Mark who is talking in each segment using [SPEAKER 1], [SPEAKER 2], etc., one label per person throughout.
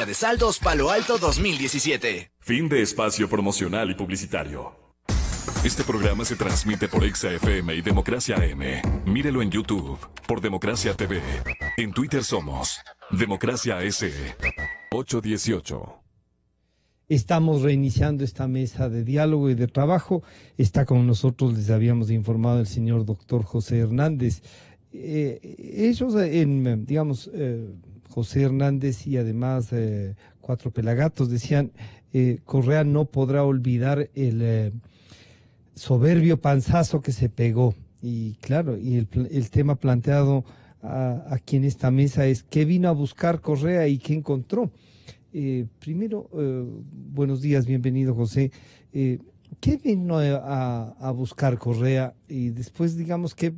[SPEAKER 1] Día de Saldos Palo Alto 2017.
[SPEAKER 2] Fin de espacio promocional y publicitario. Este programa se transmite por Exa FM y Democracia AM. Mírelo en YouTube por Democracia TV. En Twitter somos Democracia S. 818.
[SPEAKER 3] Estamos reiniciando esta mesa de diálogo y de trabajo. Está con nosotros, les habíamos informado, el señor doctor José Hernández. Ellos, José Hernández y además Cuatro Pelagatos decían, Correa no podrá olvidar el soberbio panzazo que se pegó. Y claro, y el tema planteado aquí en esta mesa es ¿qué vino a buscar Correa y qué encontró? Primero, buenos días, bienvenido José. ¿Qué vino a buscar Correa? Y después, digamos, ¿qué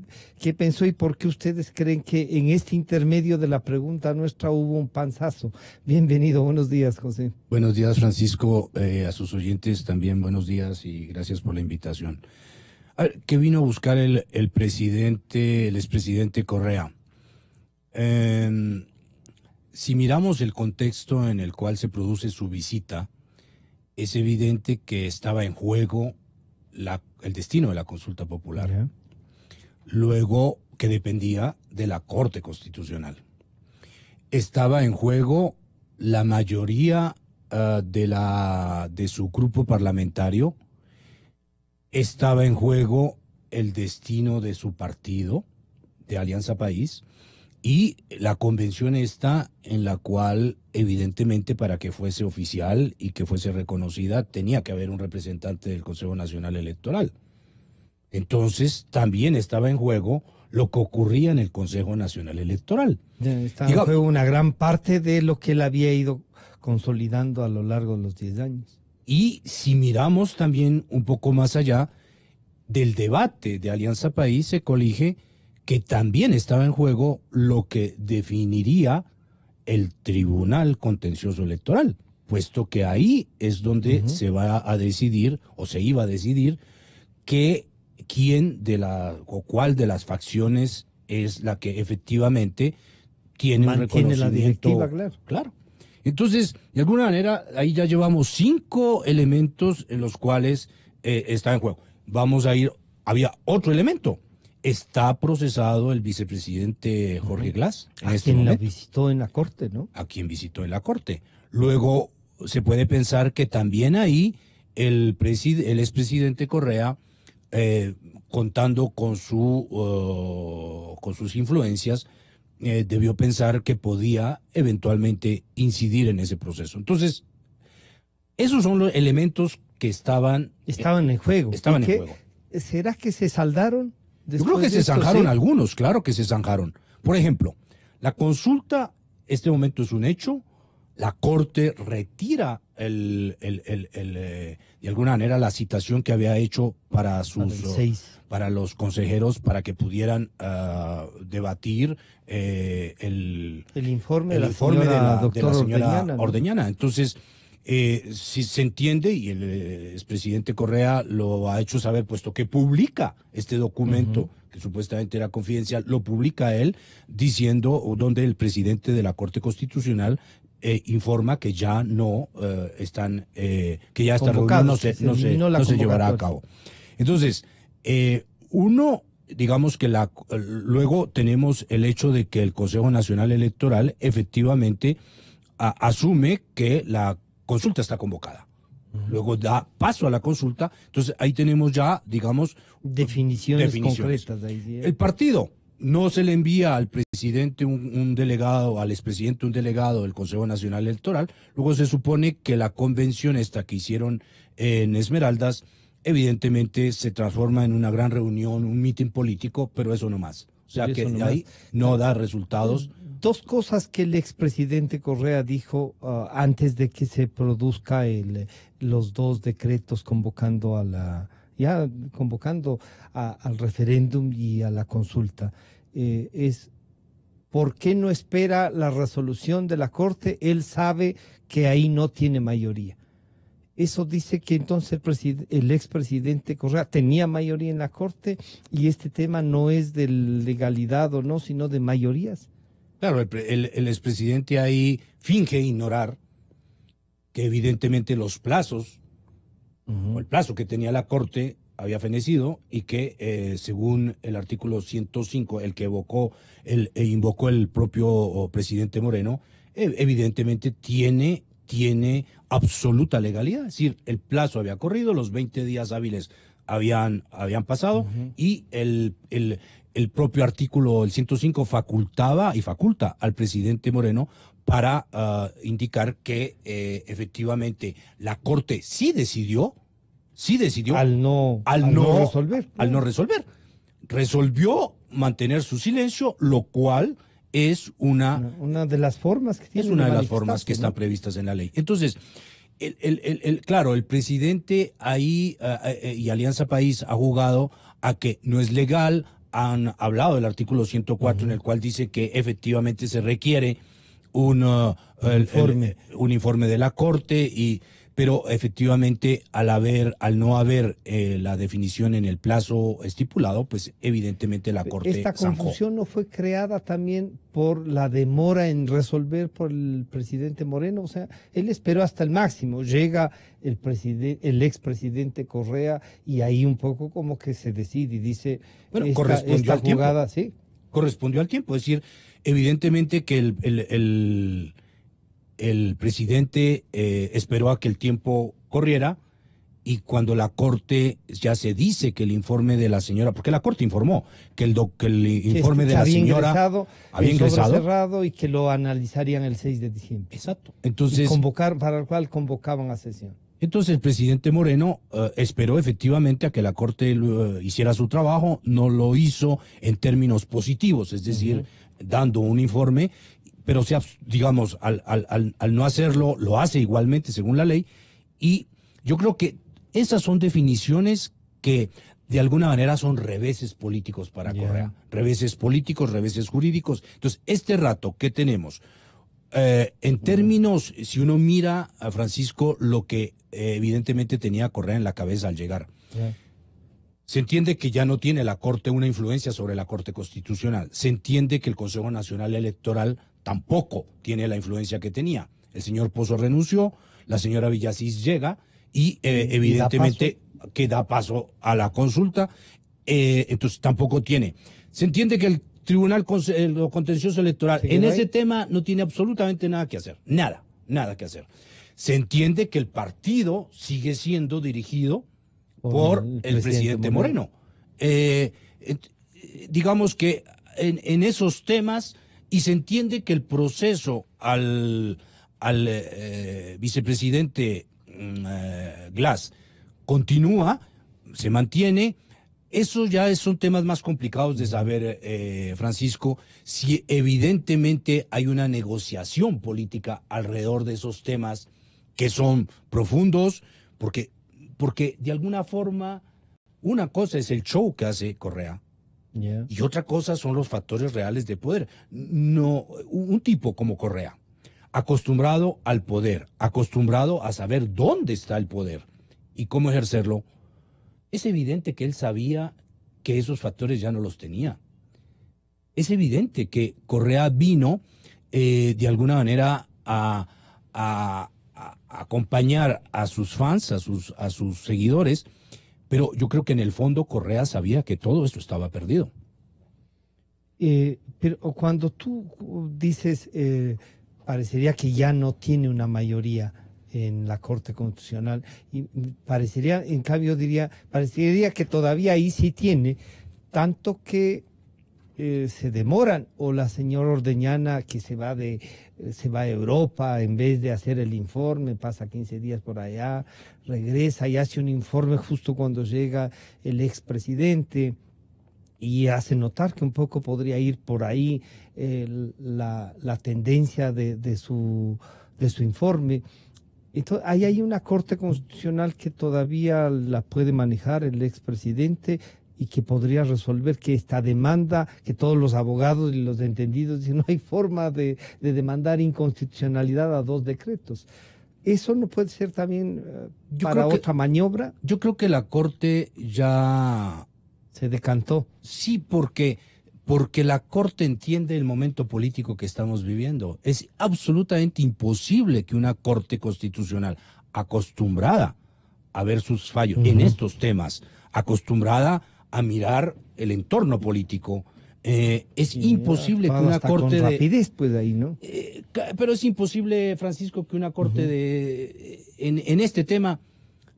[SPEAKER 3] pensó y por qué ustedes creen que en este intermedio de la pregunta nuestra hubo un panzazo? Bienvenido, buenos días, José.
[SPEAKER 4] Buenos días, Francisco. A sus oyentes también buenos días y gracias por la invitación. A ver, ¿qué vino a buscar el expresidente Correa? Si miramos el contexto en el cual se produce su visita, es evidente que estaba en juego el destino de la consulta popular.
[SPEAKER 3] Yeah.
[SPEAKER 4] Luego, que dependía de la Corte Constitucional. Estaba en juego la mayoría de su grupo parlamentario. Estaba en juego el destino de su partido, de Alianza País, y la convención esta en la cual, evidentemente, para que fuese oficial y que fuese reconocida, tenía que haber un representante del Consejo Nacional Electoral. Entonces, también estaba en juego lo que ocurría en el Consejo Nacional Electoral.
[SPEAKER 3] Estaba en juego una gran parte de lo que él había ido consolidando a lo largo de los 10 años.
[SPEAKER 4] Y si miramos también un poco más allá del debate de Alianza País, se colige que también estaba en juego lo que definiría el Tribunal Contencioso Electoral, puesto que ahí es donde se va a decidir, o se iba a decidir, cuál de las facciones es la que efectivamente tiene un reconocimiento.
[SPEAKER 3] La directiva,
[SPEAKER 4] claro. Entonces, de alguna manera, ahí ya llevamos 5 elementos en los cuales está en juego. Había otro elemento. Está procesado el vicepresidente Jorge Glass.
[SPEAKER 3] A quien la visitó en la Corte, ¿no?
[SPEAKER 4] A quien visitó en la Corte. Luego, se puede pensar que también ahí el expresidente Correa, contando con sus influencias, debió pensar que podía eventualmente incidir en ese proceso. Entonces, esos son los elementos que estaban
[SPEAKER 3] en juego.
[SPEAKER 4] Estaban en juego.
[SPEAKER 3] ¿Será que se saldaron?
[SPEAKER 4] Yo creo que se zanjaron algunos, claro que se zanjaron. Por ejemplo, la consulta, este momento es un hecho, la Corte retira de alguna manera la citación que había hecho para los consejeros para que pudieran debatir el informe de la señora Ordeñana. Entonces, si se entiende, y el expresidente Correa lo ha hecho saber, puesto que publica este documento, que supuestamente era confidencial, lo publica él, diciendo, donde el presidente de la Corte Constitucional informa que ya no que ya esta reunión no se llevará a cabo. Entonces, digamos que luego tenemos el hecho de que el Consejo Nacional Electoral efectivamente asume que la consulta está convocada. Luego da paso a la consulta. Entonces ahí tenemos ya, digamos,
[SPEAKER 3] definiciones. Concretas.
[SPEAKER 4] El partido no se le envía al presidente un delegado, al expresidente un delegado del Consejo Nacional Electoral. Luego se supone que la convención esta que hicieron en Esmeraldas evidentemente se transforma en una gran reunión, un mitin político, pero eso no más. O sea que ahí no da resultados.
[SPEAKER 3] Dos cosas que el expresidente Correa dijo antes de que se produzca los 2 decretos convocando al referéndum y a la consulta. Es ¿por qué no espera la resolución de la Corte? Él sabe que ahí no tiene mayoría. Eso dice que entonces el expresidente Correa tenía mayoría en la Corte y este tema no es de legalidad o no, sino de mayorías.
[SPEAKER 4] Claro, el expresidente ahí finge ignorar que evidentemente los plazos, o el plazo que tenía la Corte había fenecido y que según el artículo 105, el que invocó el propio presidente Moreno, evidentemente tiene absoluta legalidad. Es decir, el plazo había corrido, los 20 días hábiles habían pasado y el propio artículo, el 105, faculta al presidente Moreno para indicar que efectivamente la Corte sí decidió
[SPEAKER 3] al no resolver.
[SPEAKER 4] Al no resolver. Resolvió mantener su silencio, lo cual es
[SPEAKER 3] una de las formas que tiene.
[SPEAKER 4] Es una de las formas que están previstas en la ley. Entonces, claro, el presidente ahí y Alianza País ha jugado a que no es legal. Han hablado del artículo 104 en el cual dice que efectivamente se requiere un informe de la Corte, pero efectivamente al no haber la definición en el plazo estipulado, pues evidentemente la Corte
[SPEAKER 3] Esta confusión no fue creada también por la demora en resolver por el presidente Moreno. O sea, él esperó hasta el máximo. Llega el expresidente Correa y ahí un poco como que se decide y dice,
[SPEAKER 4] bueno, correspondió al
[SPEAKER 3] jugada,
[SPEAKER 4] tiempo.
[SPEAKER 3] ¿sí?
[SPEAKER 4] Correspondió al tiempo. Es decir, evidentemente que el presidente esperó a que el tiempo corriera, y cuando la Corte ya se dice que el informe de la señora, porque la Corte informó que el informe de la señora había ingresado
[SPEAKER 3] cerrado y que lo analizarían el 6 de diciembre.
[SPEAKER 4] Exacto. Entonces,
[SPEAKER 3] para el cual convocaban a sesión.
[SPEAKER 4] Entonces el presidente Moreno esperó efectivamente a que la Corte hiciera su trabajo, no lo hizo en términos positivos, es decir, dando un informe, pero digamos, al no hacerlo, lo hace igualmente según la ley, y yo creo que esas son definiciones que de alguna manera son reveses políticos para Correa, reveses políticos, reveses jurídicos. Entonces, este rato que tenemos, en términos, si uno mira a Francisco, lo que evidentemente tenía Correa en la cabeza al llegar, se entiende que ya no tiene la Corte una influencia sobre la Corte Constitucional, se entiende que el Consejo Nacional Electoral tampoco tiene la influencia que tenía. El señor Pozo renunció, la señora Villasís llega y evidentemente que da paso a la consulta, entonces tampoco tiene. Se entiende que el Tribunal Contencioso Electoral en ese tema no tiene absolutamente nada que hacer, nada que hacer. Se entiende que el partido sigue siendo dirigido por el presidente Moreno. Digamos que en esos temas, y se entiende que el proceso al vicepresidente Glass continúa, se mantiene. Eso ya son temas más complicados de saber, Francisco, si evidentemente hay una negociación política alrededor de esos temas que son profundos, porque de alguna forma una cosa es el show que hace Correa y otra cosa son los factores reales de poder. No, un tipo como Correa, acostumbrado al poder, acostumbrado a saber dónde está el poder y cómo ejercerlo, es evidente que él sabía que esos factores ya no los tenía. Es evidente que Correa vino de alguna manera a acompañar a sus fans, a sus seguidores, pero yo creo que en el fondo Correa sabía que todo esto estaba perdido.
[SPEAKER 3] Pero cuando tú dices, parecería que ya no tiene una mayoría en la Corte Constitucional, y parecería, en cambio parecería que todavía ahí sí tiene, tanto que se demoran, o la señora Ordeñana, que se va a Europa, en vez de hacer el informe, pasa 15 días por allá, regresa y hace un informe justo cuando llega el expresidente, y hace notar que un poco podría ir por ahí la tendencia de su informe. Entonces, ahí hay una Corte Constitucional que todavía la puede manejar el expresidente y que podría resolver que esta demanda, que todos los abogados y los entendidos dicen no hay forma de demandar inconstitucionalidad a dos decretos. ¿Eso no puede ser también para otra maniobra?
[SPEAKER 4] Yo creo que la Corte ya
[SPEAKER 3] se decantó.
[SPEAKER 4] Sí, porque porque la Corte entiende el momento político que estamos viviendo. Es absolutamente imposible que una Corte Constitucional acostumbrada a ver sus fallos en estos temas, acostumbrada a mirar el entorno político, es imposible que una Corte
[SPEAKER 3] con rapidez, pues ahí, ¿no?
[SPEAKER 4] Pero es imposible, Francisco, que una Corte en este tema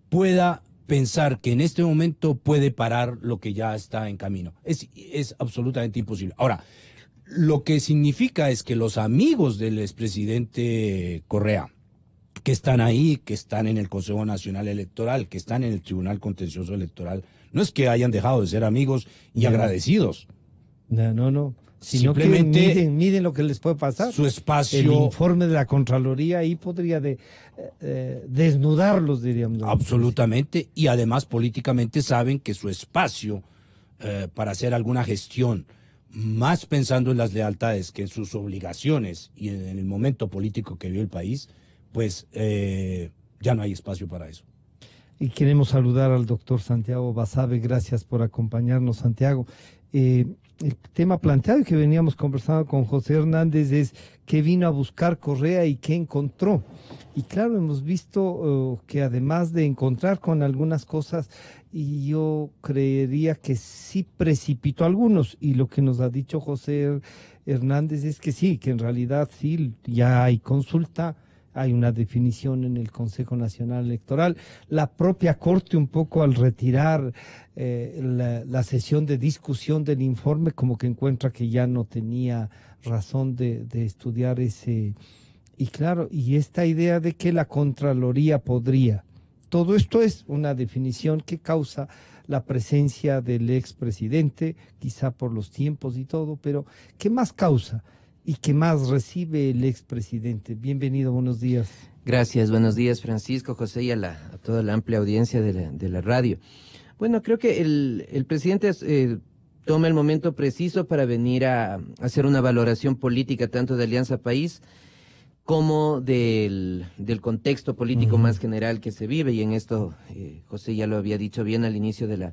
[SPEAKER 4] pueda pensar que en este momento puede parar lo que ya está en camino. Es absolutamente imposible. Ahora, lo que significa es que los amigos del expresidente Correa, que están ahí, que están en el Consejo Nacional Electoral, que están en el Tribunal Contencioso Electoral, no es que hayan dejado de ser amigos y agradecidos.
[SPEAKER 3] No. Sino
[SPEAKER 4] simplemente
[SPEAKER 3] que miden lo que les puede pasar.
[SPEAKER 4] Su espacio.
[SPEAKER 3] El informe de la Contraloría ahí podría desnudarlos, diríamos.
[SPEAKER 4] Absolutamente. Y además políticamente saben que su espacio para hacer alguna gestión, más pensando en las lealtades que en sus obligaciones y en el momento político que vive el país, pues ya no hay espacio para eso.
[SPEAKER 3] Y queremos saludar al doctor Santiago Basabe. Gracias por acompañarnos, Santiago. El tema planteado y que veníamos conversando con José Hernández es qué vino a buscar Correa y qué encontró. Y claro, hemos visto que además de encontrar con algunas cosas, y yo creería que sí precipitó algunos, y lo que nos ha dicho José Hernández es que sí, que en realidad sí, ya hay consulta, hay una definición en el Consejo Nacional Electoral. La propia Corte, un poco al retirar la sesión de discusión del informe, como que encuentra que ya no tenía razón de estudiar ese. Y claro, y esta idea de que la Contraloría podría. Todo esto es una definición que causa la presencia del expresidente, quizá por los tiempos y todo, pero ¿qué más causa? ¿Y qué más recibe el expresidente? Bienvenido, buenos días.
[SPEAKER 5] Gracias, buenos días, Francisco, José, y a toda la amplia audiencia de la radio. Bueno, creo que el presidente toma el momento preciso para venir a hacer una valoración política tanto de Alianza País como del contexto político más general que se vive, y en esto José ya lo había dicho bien al inicio de la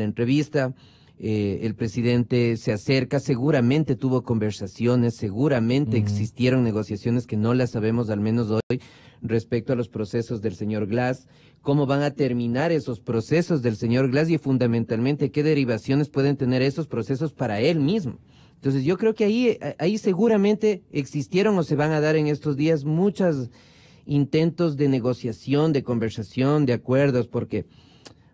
[SPEAKER 5] entrevista. El presidente se acerca, seguramente tuvo conversaciones, seguramente existieron negociaciones que no las sabemos al menos hoy respecto a los procesos del señor Glass, cómo van a terminar esos procesos del señor Glass y fundamentalmente qué derivaciones pueden tener esos procesos para él mismo. Entonces yo creo que ahí seguramente existieron o se van a dar en estos días muchos intentos de negociación, de conversación, de acuerdos, porque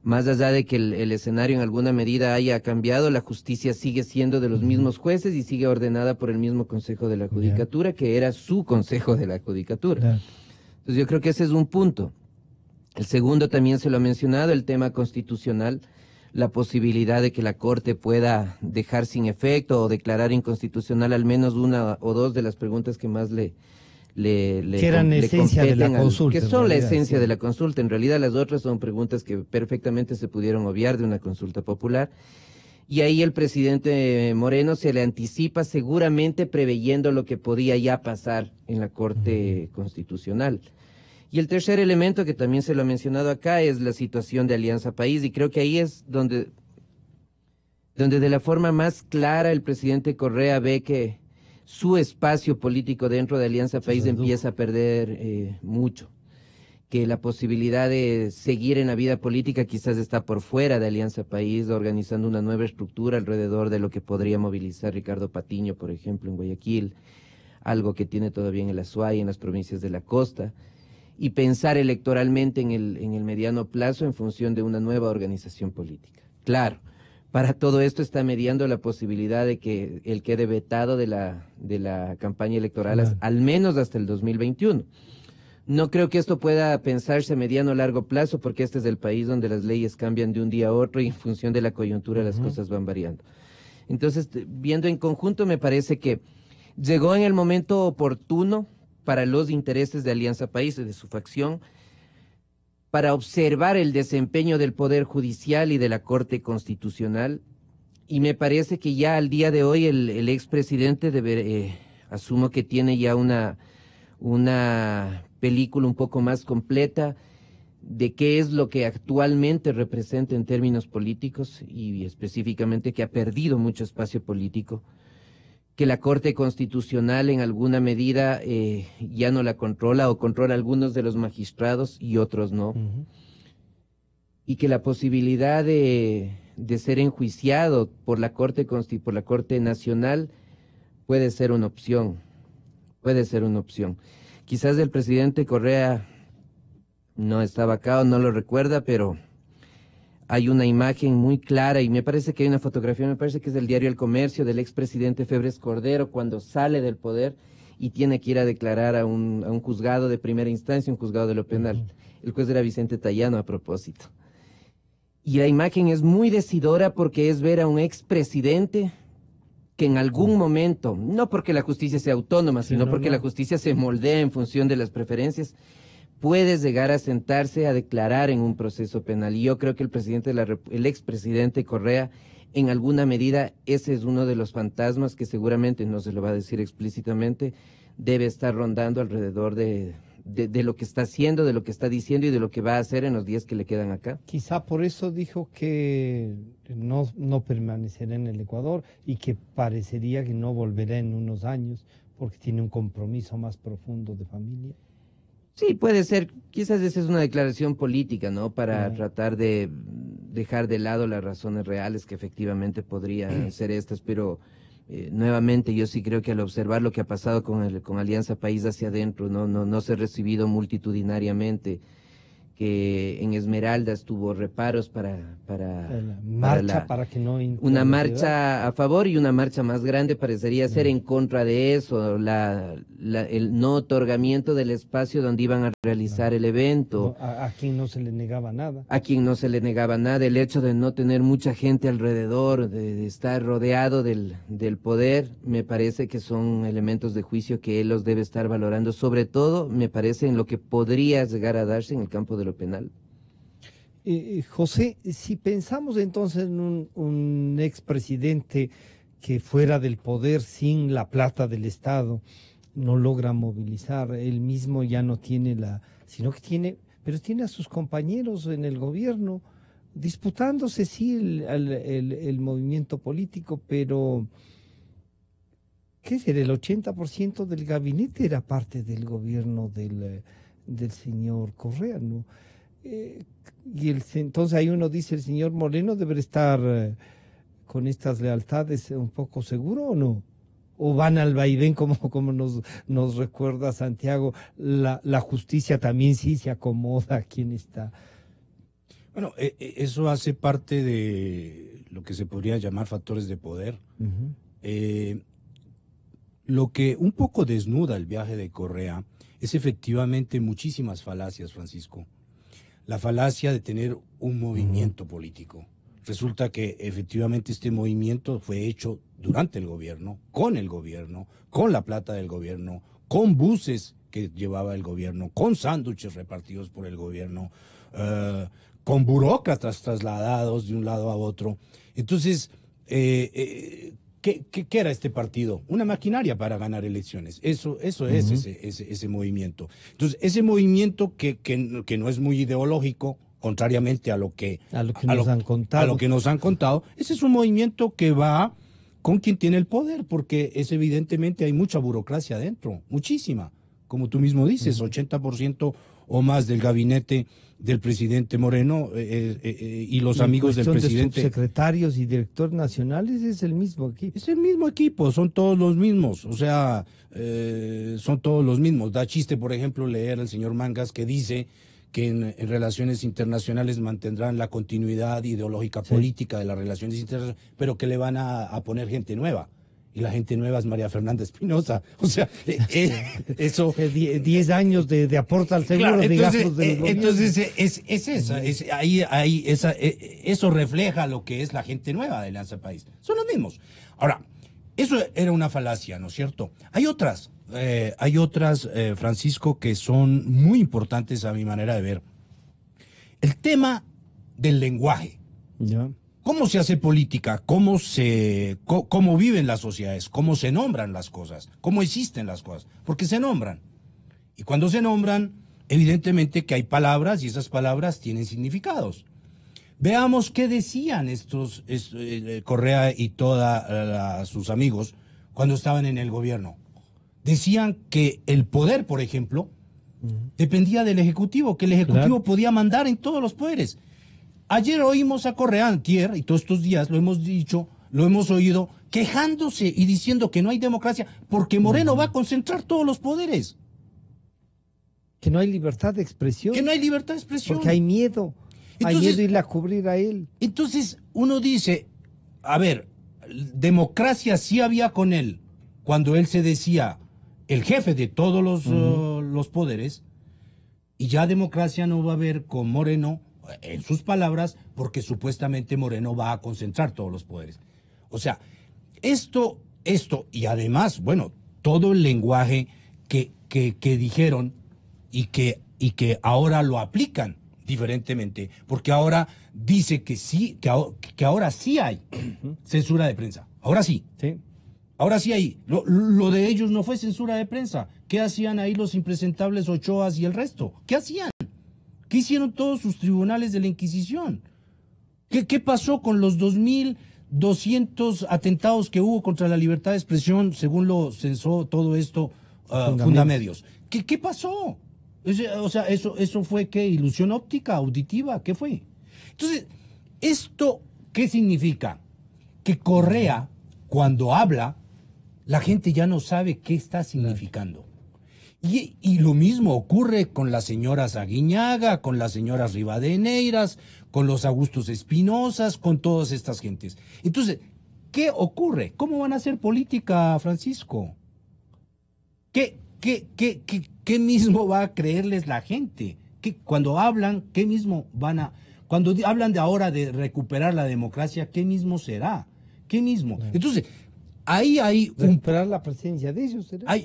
[SPEAKER 5] más allá de que el escenario en alguna medida haya cambiado, la justicia sigue siendo de los mismos jueces y sigue ordenada por el mismo Consejo de la Judicatura, que era su Consejo de la Judicatura. Entonces yo creo que ese es un punto. El segundo también se lo ha mencionado, el tema constitucional, la posibilidad de que la Corte pueda dejar sin efecto o declarar inconstitucional al menos una o dos de las preguntas que más le
[SPEAKER 3] eran esencia de la consulta,
[SPEAKER 5] que son la esencia de la consulta. En realidad las otras son preguntas que perfectamente se pudieron obviar de una consulta popular. Y ahí el presidente Moreno se le anticipa seguramente preveyendo lo que podía ya pasar en la Corte Constitucional. Y el tercer elemento que también se lo ha mencionado acá es la situación de Alianza País, y creo que ahí es donde de la forma más clara el presidente Correa ve que su espacio político dentro de Alianza País empieza a perder mucho, que la posibilidad de seguir en la vida política quizás está por fuera de Alianza País, organizando una nueva estructura alrededor de lo que podría movilizar Ricardo Patiño, por ejemplo, en Guayaquil, algo que tiene todavía en el Azuay, en las provincias de la costa, y pensar electoralmente en el mediano plazo en función de una nueva organización política. Claro, para todo esto está mediando la posibilidad de que él quede vetado de la campaña electoral al menos hasta el 2021. No creo que esto pueda pensarse a mediano o largo plazo, porque este es el país donde las leyes cambian de un día a otro y en función de la coyuntura las cosas van variando. Entonces, viendo en conjunto, me parece que llegó en el momento oportuno para los intereses de Alianza País y de su facción, para observar el desempeño del Poder Judicial y de la Corte Constitucional, y me parece que ya al día de hoy el expresidente asumo que tiene ya una película un poco más completa de qué es lo que actualmente representa en términos políticos y específicamente que ha perdido mucho espacio político, que la Corte Constitucional en alguna medida ya no la controla o controla algunos de los magistrados y otros no, y que la posibilidad de ser enjuiciado por la Corte Nacional puede ser una opción, Quizás el presidente Correa no estaba acá o no lo recuerda, pero hay una imagen muy clara y me parece que hay una fotografía, me parece que es del diario El Comercio, del expresidente Febres Cordero cuando sale del poder y tiene que ir a declarar a un juzgado de primera instancia, un juzgado de lo penal. El juez era Vicente Tayano a propósito. Y la imagen es muy decidora porque es ver a un expresidente que en algún momento, no porque la justicia sea autónoma, sino porque la justicia se moldea en función de las preferencias, puedes llegar a sentarse a declarar en un proceso penal. Y yo creo que el expresidente Correa, en alguna medida, ese es uno de los fantasmas que seguramente, no se lo va a decir explícitamente, debe estar rondando alrededor de lo que está haciendo, de lo que está diciendo y de lo que va a hacer en los días que le quedan acá.
[SPEAKER 3] Quizá por eso dijo que no permanecerá en el Ecuador y que parecería que no volverá en unos años porque tiene un compromiso más profundo de familia.
[SPEAKER 5] Sí, puede ser. Quizás esa es una declaración política, ¿no? Para tratar de dejar de lado las razones reales que efectivamente podrían ser estas, pero nuevamente yo sí creo que al observar lo que ha pasado con Alianza País hacia adentro, no se ha recibido multitudinariamente, que en Esmeraldas tuvo reparos para
[SPEAKER 3] que no
[SPEAKER 5] una marcha a favor y una marcha más grande parecería ser en contra de eso, el no otorgamiento del espacio donde iban a realizar el evento.
[SPEAKER 3] A quien no se le negaba nada.
[SPEAKER 5] A quien no se le negaba nada, el hecho de no tener mucha gente alrededor, de estar rodeado del poder, me parece que son elementos de juicio que él los debe estar valorando, sobre todo me parece en lo que podría llegar a darse en el campo de lo penal.
[SPEAKER 3] José, si pensamos entonces en un expresidente que fuera del poder sin la plata del Estado, no logra movilizar, él mismo ya no tiene pero tiene a sus compañeros en el gobierno disputándose, sí, el movimiento político, pero ¿qué será? El 80% del gabinete era parte del gobierno del señor Correa, ¿no? Entonces ahí uno dice, el señor Moreno debe estar con estas lealtades un poco seguro, ¿o no? ¿O van al vaivén como nos recuerda Santiago? La justicia también sí se acomoda a quien está.
[SPEAKER 4] Bueno, eso hace parte de lo que se podría llamar factores de poder. Lo que un poco desnuda el viaje de Correa es efectivamente muchísimas falacias, Francisco. La falacia de tener un movimiento político. Resulta que efectivamente este movimiento fue hecho durante el gobierno, con la plata del gobierno, con buses que llevaba el gobierno, con sándwiches repartidos por el gobierno, con burócratas trasladados de un lado a otro. Entonces, ¿qué era este partido? Una maquinaria para ganar elecciones. Eso es ese movimiento. Entonces, ese movimiento que no es muy ideológico, contrariamente a lo que nos han contado, ese es un movimiento que va con quien tiene el poder, porque evidentemente hay mucha burocracia adentro, muchísima. Como tú mismo dices, 80% o más del gabinete del presidente Moreno y los amigos del presidente.
[SPEAKER 3] De subsecretarios y directores nacionales es el mismo equipo.
[SPEAKER 4] Es el mismo equipo, son todos los mismos, o sea, son todos los mismos. Da chiste, por ejemplo, leer al señor Mangas que dice que en relaciones internacionales mantendrán la continuidad ideológica política de las relaciones internacionales, pero que le van a poner gente nueva. Y la gente nueva es María Fernanda Espinosa. O sea, eso...
[SPEAKER 3] 10 años de aporte al seguro, claro,
[SPEAKER 4] digamos, entonces eso refleja lo que es la gente nueva de Alianza País. Son los mismos. Ahora, eso era una falacia, ¿no es cierto? Hay otras, Francisco, que son muy importantes a mi manera de ver. El tema del lenguaje.
[SPEAKER 3] Ya.
[SPEAKER 4] ¿Cómo se hace política? ¿Cómo viven las sociedades? ¿Cómo se nombran las cosas? ¿Cómo existen las cosas? Porque se nombran. Y cuando se nombran, evidentemente que hay palabras y esas palabras tienen significados. Veamos qué decían Correa y todos sus amigos cuando estaban en el gobierno. Decían que el poder, por ejemplo, dependía del Ejecutivo, que el Ejecutivo podía mandar en todos los poderes. Ayer oímos a Correa, antier, y todos estos días lo hemos dicho, lo hemos oído, quejándose y diciendo que no hay democracia porque Moreno va a concentrar todos los poderes.
[SPEAKER 3] Que no hay libertad de expresión.
[SPEAKER 4] Que no hay libertad de expresión.
[SPEAKER 3] Porque hay miedo. Hay miedo de ir a cubrir a él.
[SPEAKER 4] Entonces uno dice, a ver, democracia sí había con él cuando él se decía el jefe de todos los poderes, y ya democracia no va a haber con Moreno, en sus palabras, porque supuestamente Moreno va a concentrar todos los poderes. O sea, esto, y además, bueno, todo el lenguaje que dijeron y que ahora lo aplican diferentemente, porque ahora dice que sí, que ahora sí hay censura de prensa. Ahora sí.
[SPEAKER 3] Sí.
[SPEAKER 4] Ahora sí hay. Lo de ellos no fue censura de prensa. ¿Qué hacían ahí los impresentables Ochoas y el resto? ¿Qué hacían? ¿Qué hicieron todos sus tribunales de la Inquisición? ¿Qué pasó con los 2.200 atentados que hubo contra la libertad de expresión, según lo censó todo esto Fundamedios? ¿Qué pasó? O sea, eso fue ¿qué? ¿Ilusión óptica, auditiva? ¿Qué fue? Entonces, ¿esto qué significa? Que Correa, cuando habla, la gente ya no sabe qué está significando. Y lo mismo ocurre con las señoras Aguiñaga, con las señoras Rivadeneiras, con los Augustos Espinosas, con todas estas gentes. Entonces, ¿qué ocurre? ¿Cómo van a hacer política, Francisco? ¿Qué mismo va a creerles la gente? Cuando hablan, ¿qué mismo van a...? Cuando hablan de ahora de recuperar la democracia, ¿qué mismo será? ¿Qué mismo? Entonces, ahí hay
[SPEAKER 3] recuperar la presencia de ellos, ¿será?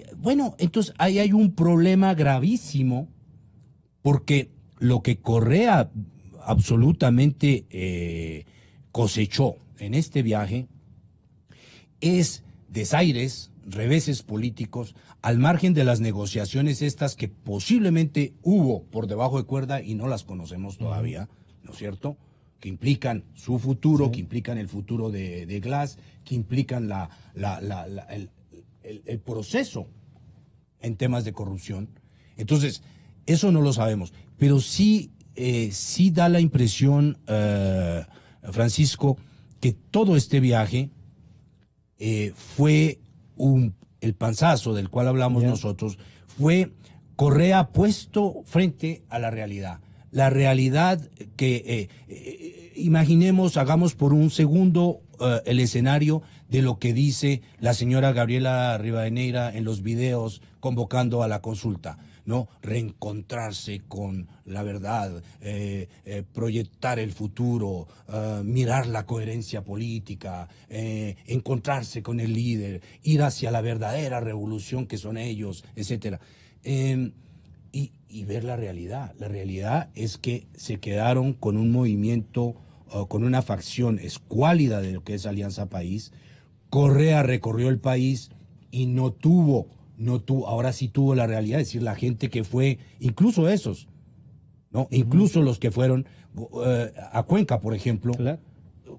[SPEAKER 4] Entonces ahí hay un problema gravísimo, porque lo que Correa absolutamente cosechó en este viaje es desaires, reveses políticos, al margen de las negociaciones estas que posiblemente hubo por debajo de cuerda y no las conocemos todavía, ¿no es cierto?, que implican su futuro, que implican el futuro de Glass, que implican el proceso en temas de corrupción. Entonces, eso no lo sabemos, pero sí da la impresión, Francisco, que todo este viaje fue el panzazo del cual hablamos nosotros, fue Correa puesto frente a la realidad. La realidad que, imaginemos, hagamos por un segundo el escenario de lo que dice la señora Gabriela Rivadeneira en los videos convocando a la consulta, ¿no? Reencontrarse con la verdad, proyectar el futuro, mirar la coherencia política, encontrarse con el líder, ir hacia la verdadera revolución que son ellos, etcétera. Y ver la realidad. La realidad es que se quedaron con un movimiento, con una facción escuálida de lo que es Alianza País. Correa recorrió el país y no tuvo, ahora sí tuvo la realidad, es decir, la gente que fue, incluso esos, ¿no? Incluso los que fueron a Cuenca, por ejemplo,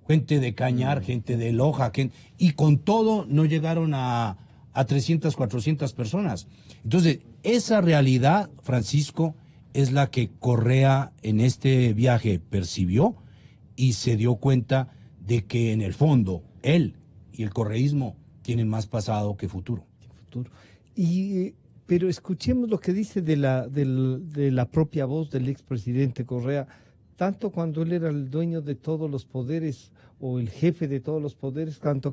[SPEAKER 4] gente de Cañar, gente de Loja, y con todo no llegaron a 300, 400 personas. Entonces, esa realidad, Francisco, es la que Correa en este viaje percibió y se dio cuenta de que en el fondo él y el correísmo tienen más pasado que futuro.
[SPEAKER 3] Pero escuchemos lo que dice de la propia voz del expresidente Correa, tanto cuando él era el dueño de todos los poderes o el jefe de todos los poderes, tanto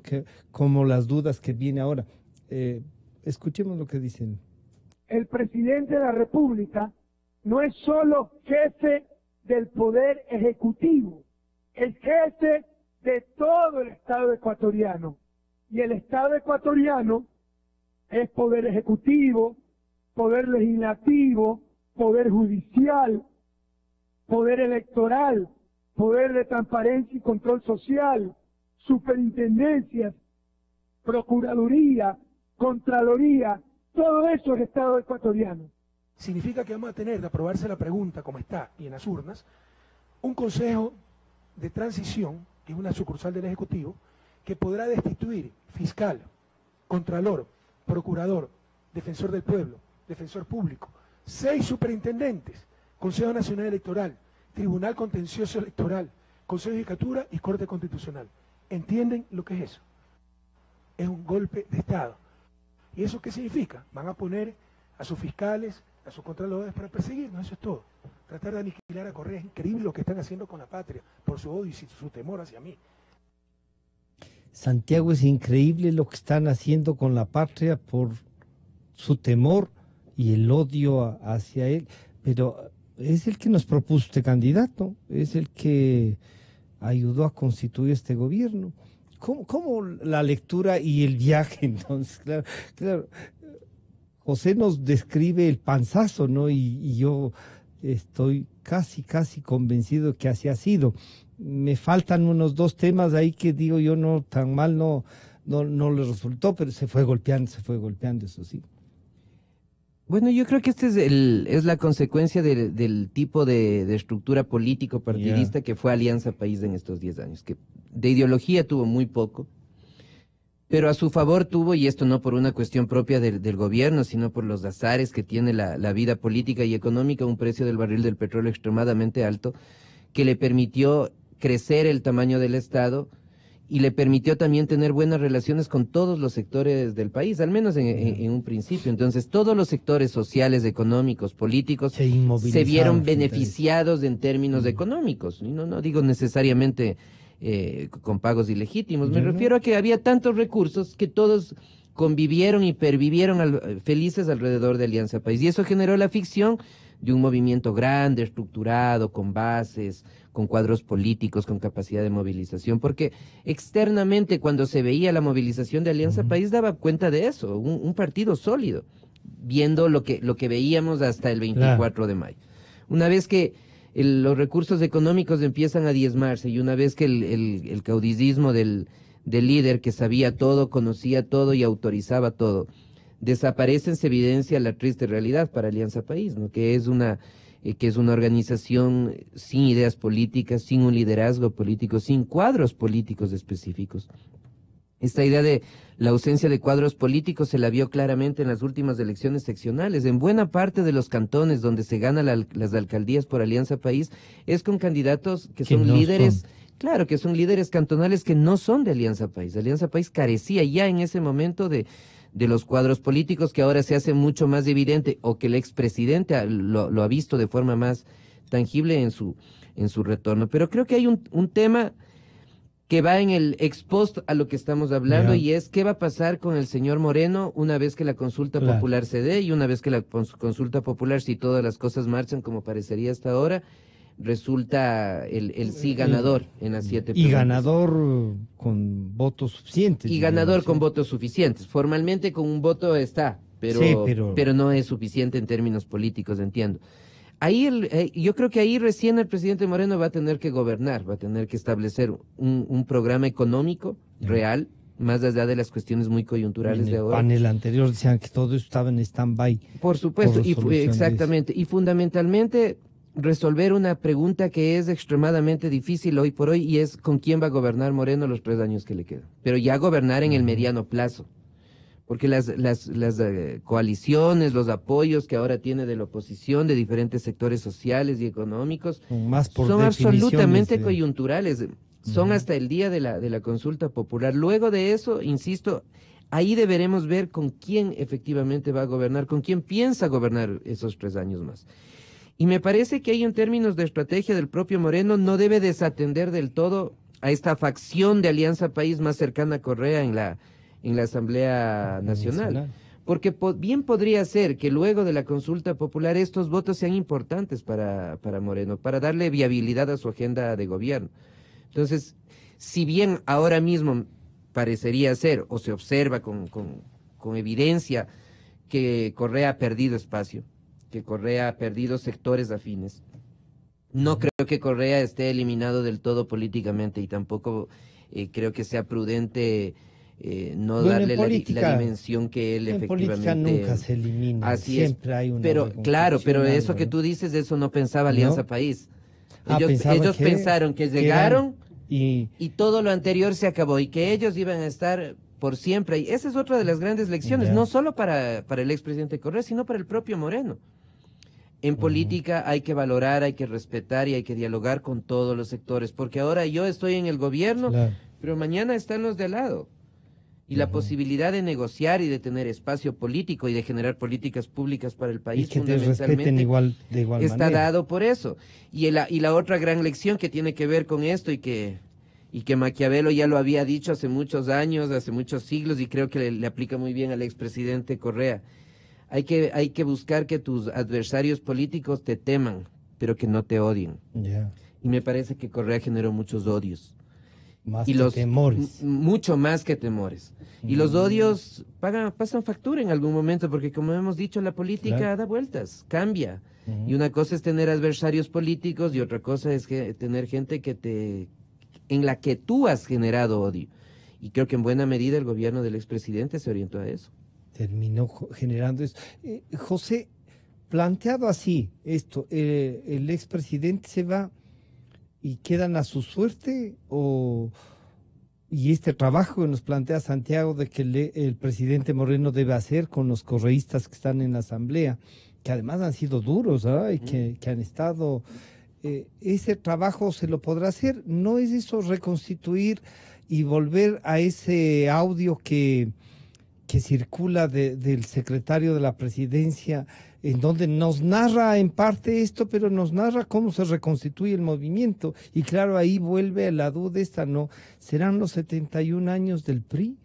[SPEAKER 3] como las dudas que viene ahora. Escuchemos lo que dicen.
[SPEAKER 6] El presidente de la República no es solo jefe del poder ejecutivo, es jefe de todo el Estado ecuatoriano. Y el Estado ecuatoriano es poder ejecutivo, poder legislativo, poder judicial, poder electoral, poder de transparencia y control social, superintendencias, procuraduría, contraloría, todo eso es Estado ecuatoriano.
[SPEAKER 7] significa que vamos a tener, de aprobarse la pregunta como está y en las urnas, un consejo de transición, que es una sucursal del Ejecutivo, que podrá destituir fiscal, contralor, procurador, defensor del pueblo, defensor público, 6 superintendentes, Consejo Nacional Electoral, Tribunal Contencioso Electoral, Consejo de Judicatura y Corte Constitucional. ¿Entienden lo que es eso? Es un golpe de Estado. ¿Y eso qué significa? Van a poner a sus fiscales, a sus contralores para perseguirnos, eso es todo. Tratar de aniquilar a Correa. Es increíble lo que están haciendo con la patria, por su odio y su temor hacia mí.
[SPEAKER 3] Santiago, es increíble lo que están haciendo con la patria por su temor y el odio hacia él, pero es el que nos propuso este candidato, es el que ayudó a constituir este gobierno. ¿Cómo la lectura y el viaje? Entonces, claro, José nos describe el panzazo, ¿no? Y yo estoy casi convencido que así ha sido. Me faltan unos 2 temas ahí que digo yo, no, tan mal no le resultó, pero se fue golpeando, eso sí.
[SPEAKER 5] Bueno, yo creo que este es la consecuencia del tipo de estructura político partidista que fue Alianza País en estos 10 años, que de ideología tuvo muy poco, pero a su favor tuvo, y esto no por una cuestión propia del gobierno, sino por los azares que tiene la vida política y económica, un precio del barril del petróleo extremadamente alto, que le permitió crecer el tamaño del Estado y le permitió también tener buenas relaciones con todos los sectores del país, al menos en un principio. Entonces, todos los sectores sociales, económicos, políticos, se vieron beneficiados en términos económicos. Y no digo necesariamente con pagos ilegítimos, me refiero a que había tantos recursos que todos convivieron y pervivieron felices alrededor de Alianza País. Y eso generó la ficción de un movimiento grande, estructurado, con bases, con cuadros políticos, con capacidad de movilización, porque externamente cuando se veía la movilización de Alianza País daba cuenta de eso, un partido sólido, viendo lo que veíamos hasta el 24 de mayo. Una vez que los recursos económicos empiezan a diezmarse y una vez que el caudillismo del líder que sabía todo, conocía todo y autorizaba todo, desaparece, se evidencia la triste realidad para Alianza País, ¿no? Que es una organización sin ideas políticas, sin un liderazgo político, sin cuadros políticos específicos. Esta idea de la ausencia de cuadros políticos se la vio claramente en las últimas elecciones seccionales. En buena parte de los cantones donde se ganan las alcaldías por Alianza País es con candidatos que son líderes, claro, que son líderes cantonales que no son de Alianza País. Alianza País carecía ya en ese momento de los cuadros políticos, que ahora se hace mucho más evidente, o que el expresidente lo ha visto de forma más tangible en su retorno. Pero creo que hay un tema que va en el ex post a lo que estamos hablando, y es qué va a pasar con el señor Moreno una vez que la consulta popular se dé, y una vez que la consulta popular, si todas las cosas marchan como parecería hasta ahora, resulta el sí ganador en las 7 preguntas.
[SPEAKER 3] Y ganador con votos suficientes.
[SPEAKER 5] Y ganador con votos suficientes. Formalmente con un voto está, pero no es suficiente en términos políticos, entiendo. Ahí yo creo que ahí recién el presidente Moreno va a tener que gobernar, va a tener que establecer un programa económico real, más allá de las cuestiones muy coyunturales de ahora.
[SPEAKER 3] En el panel anterior decían que todo estaba en stand-by.
[SPEAKER 5] Por supuesto, exactamente. Y fundamentalmente resolver una pregunta que es extremadamente difícil hoy por hoy, y es con quién va a gobernar Moreno los 3 años que le quedan. Pero ya gobernar en el mediano plazo. Porque las coaliciones, los apoyos que ahora tiene de la oposición, de diferentes sectores sociales y económicos, son absolutamente coyunturales. Son hasta el día de la consulta popular. Luego de eso, insisto, ahí deberemos ver con quién efectivamente va a gobernar, con quién piensa gobernar esos 3 años más. Y me parece que ahí, en términos de estrategia del propio Moreno, no debe desatender del todo a esta facción de Alianza País más cercana a Correa en la Asamblea Nacional. Porque bien podría ser que luego de la consulta popular estos votos sean importantes para Moreno, para darle viabilidad a su agenda de gobierno. Entonces, si bien ahora mismo parecería ser, o se observa con evidencia, que Correa ha perdido espacio, que Correa ha perdido sectores afines, no creo que Correa esté eliminado del todo políticamente, y tampoco creo que sea prudente no
[SPEAKER 3] Bueno,
[SPEAKER 5] darle
[SPEAKER 3] en
[SPEAKER 5] la
[SPEAKER 3] política-
[SPEAKER 5] dimensión que él
[SPEAKER 3] En
[SPEAKER 5] efectivamente...
[SPEAKER 3] política nunca se elimina,
[SPEAKER 5] Así
[SPEAKER 3] siempre
[SPEAKER 5] es.
[SPEAKER 3] hay una
[SPEAKER 5] Pero claro, pero
[SPEAKER 3] reconstrucción,
[SPEAKER 5] eso que
[SPEAKER 3] ¿no?
[SPEAKER 5] tú dices, eso no pensaba Alianza
[SPEAKER 3] ¿No?
[SPEAKER 5] País.
[SPEAKER 3] Pensaban
[SPEAKER 5] Ellos
[SPEAKER 3] que-
[SPEAKER 5] pensaron que
[SPEAKER 3] que
[SPEAKER 5] llegaron
[SPEAKER 3] y
[SPEAKER 5] y todo lo anterior se acabó y que ellos iban a estar por siempre. Y esa es otra de las grandes lecciones,
[SPEAKER 3] Ya.
[SPEAKER 5] no solo para el expresidente Correa, sino para el propio Moreno. En política hay que valorar, hay que respetar y hay que dialogar con todos los sectores, porque ahora yo estoy en el gobierno,
[SPEAKER 3] claro.
[SPEAKER 5] pero mañana están los de al lado. Y la posibilidad de negociar y de tener espacio político y de generar políticas públicas para el
[SPEAKER 3] Y
[SPEAKER 5] país
[SPEAKER 3] que te respeten
[SPEAKER 5] fundamentalmente
[SPEAKER 3] de igual
[SPEAKER 5] está
[SPEAKER 3] manera.
[SPEAKER 5] dado por eso. Y la otra gran lección que tiene que ver con esto y que Maquiavelo ya lo había dicho hace muchos años, hace muchos siglos, y creo que le aplica muy bien al expresidente Correa. Hay que buscar que tus adversarios políticos te teman, pero que no te odien.
[SPEAKER 3] Ya.
[SPEAKER 5] Y me parece que Correa generó muchos odios.
[SPEAKER 3] Más
[SPEAKER 5] Y
[SPEAKER 3] que
[SPEAKER 5] los
[SPEAKER 3] temores.
[SPEAKER 5] mucho más que temores. Y los odios pasan factura en algún momento, porque como hemos dicho, la política
[SPEAKER 3] Claro.
[SPEAKER 5] da vueltas, cambia. Y una cosa es tener adversarios políticos y otra cosa es tener gente en la que tú has generado odio. Y creo que en buena medida el gobierno del expresidente se orientó a eso.
[SPEAKER 3] Terminó generando eso. José, planteado así esto, ¿el expresidente se va y quedan a su suerte? Y este trabajo que nos plantea Santiago de que el presidente Moreno debe hacer con los correístas que están en la asamblea, que además han sido duros, y que han estado... ese trabajo se lo podrá hacer. ¿No es eso reconstituir y volver a ese audio que circula del secretario de la presidencia, en donde nos narra en parte esto, pero nos narra cómo se reconstituye el movimiento? Y claro, ahí vuelve la duda esta, ¿no? ¿Serán los 71 años del PRI?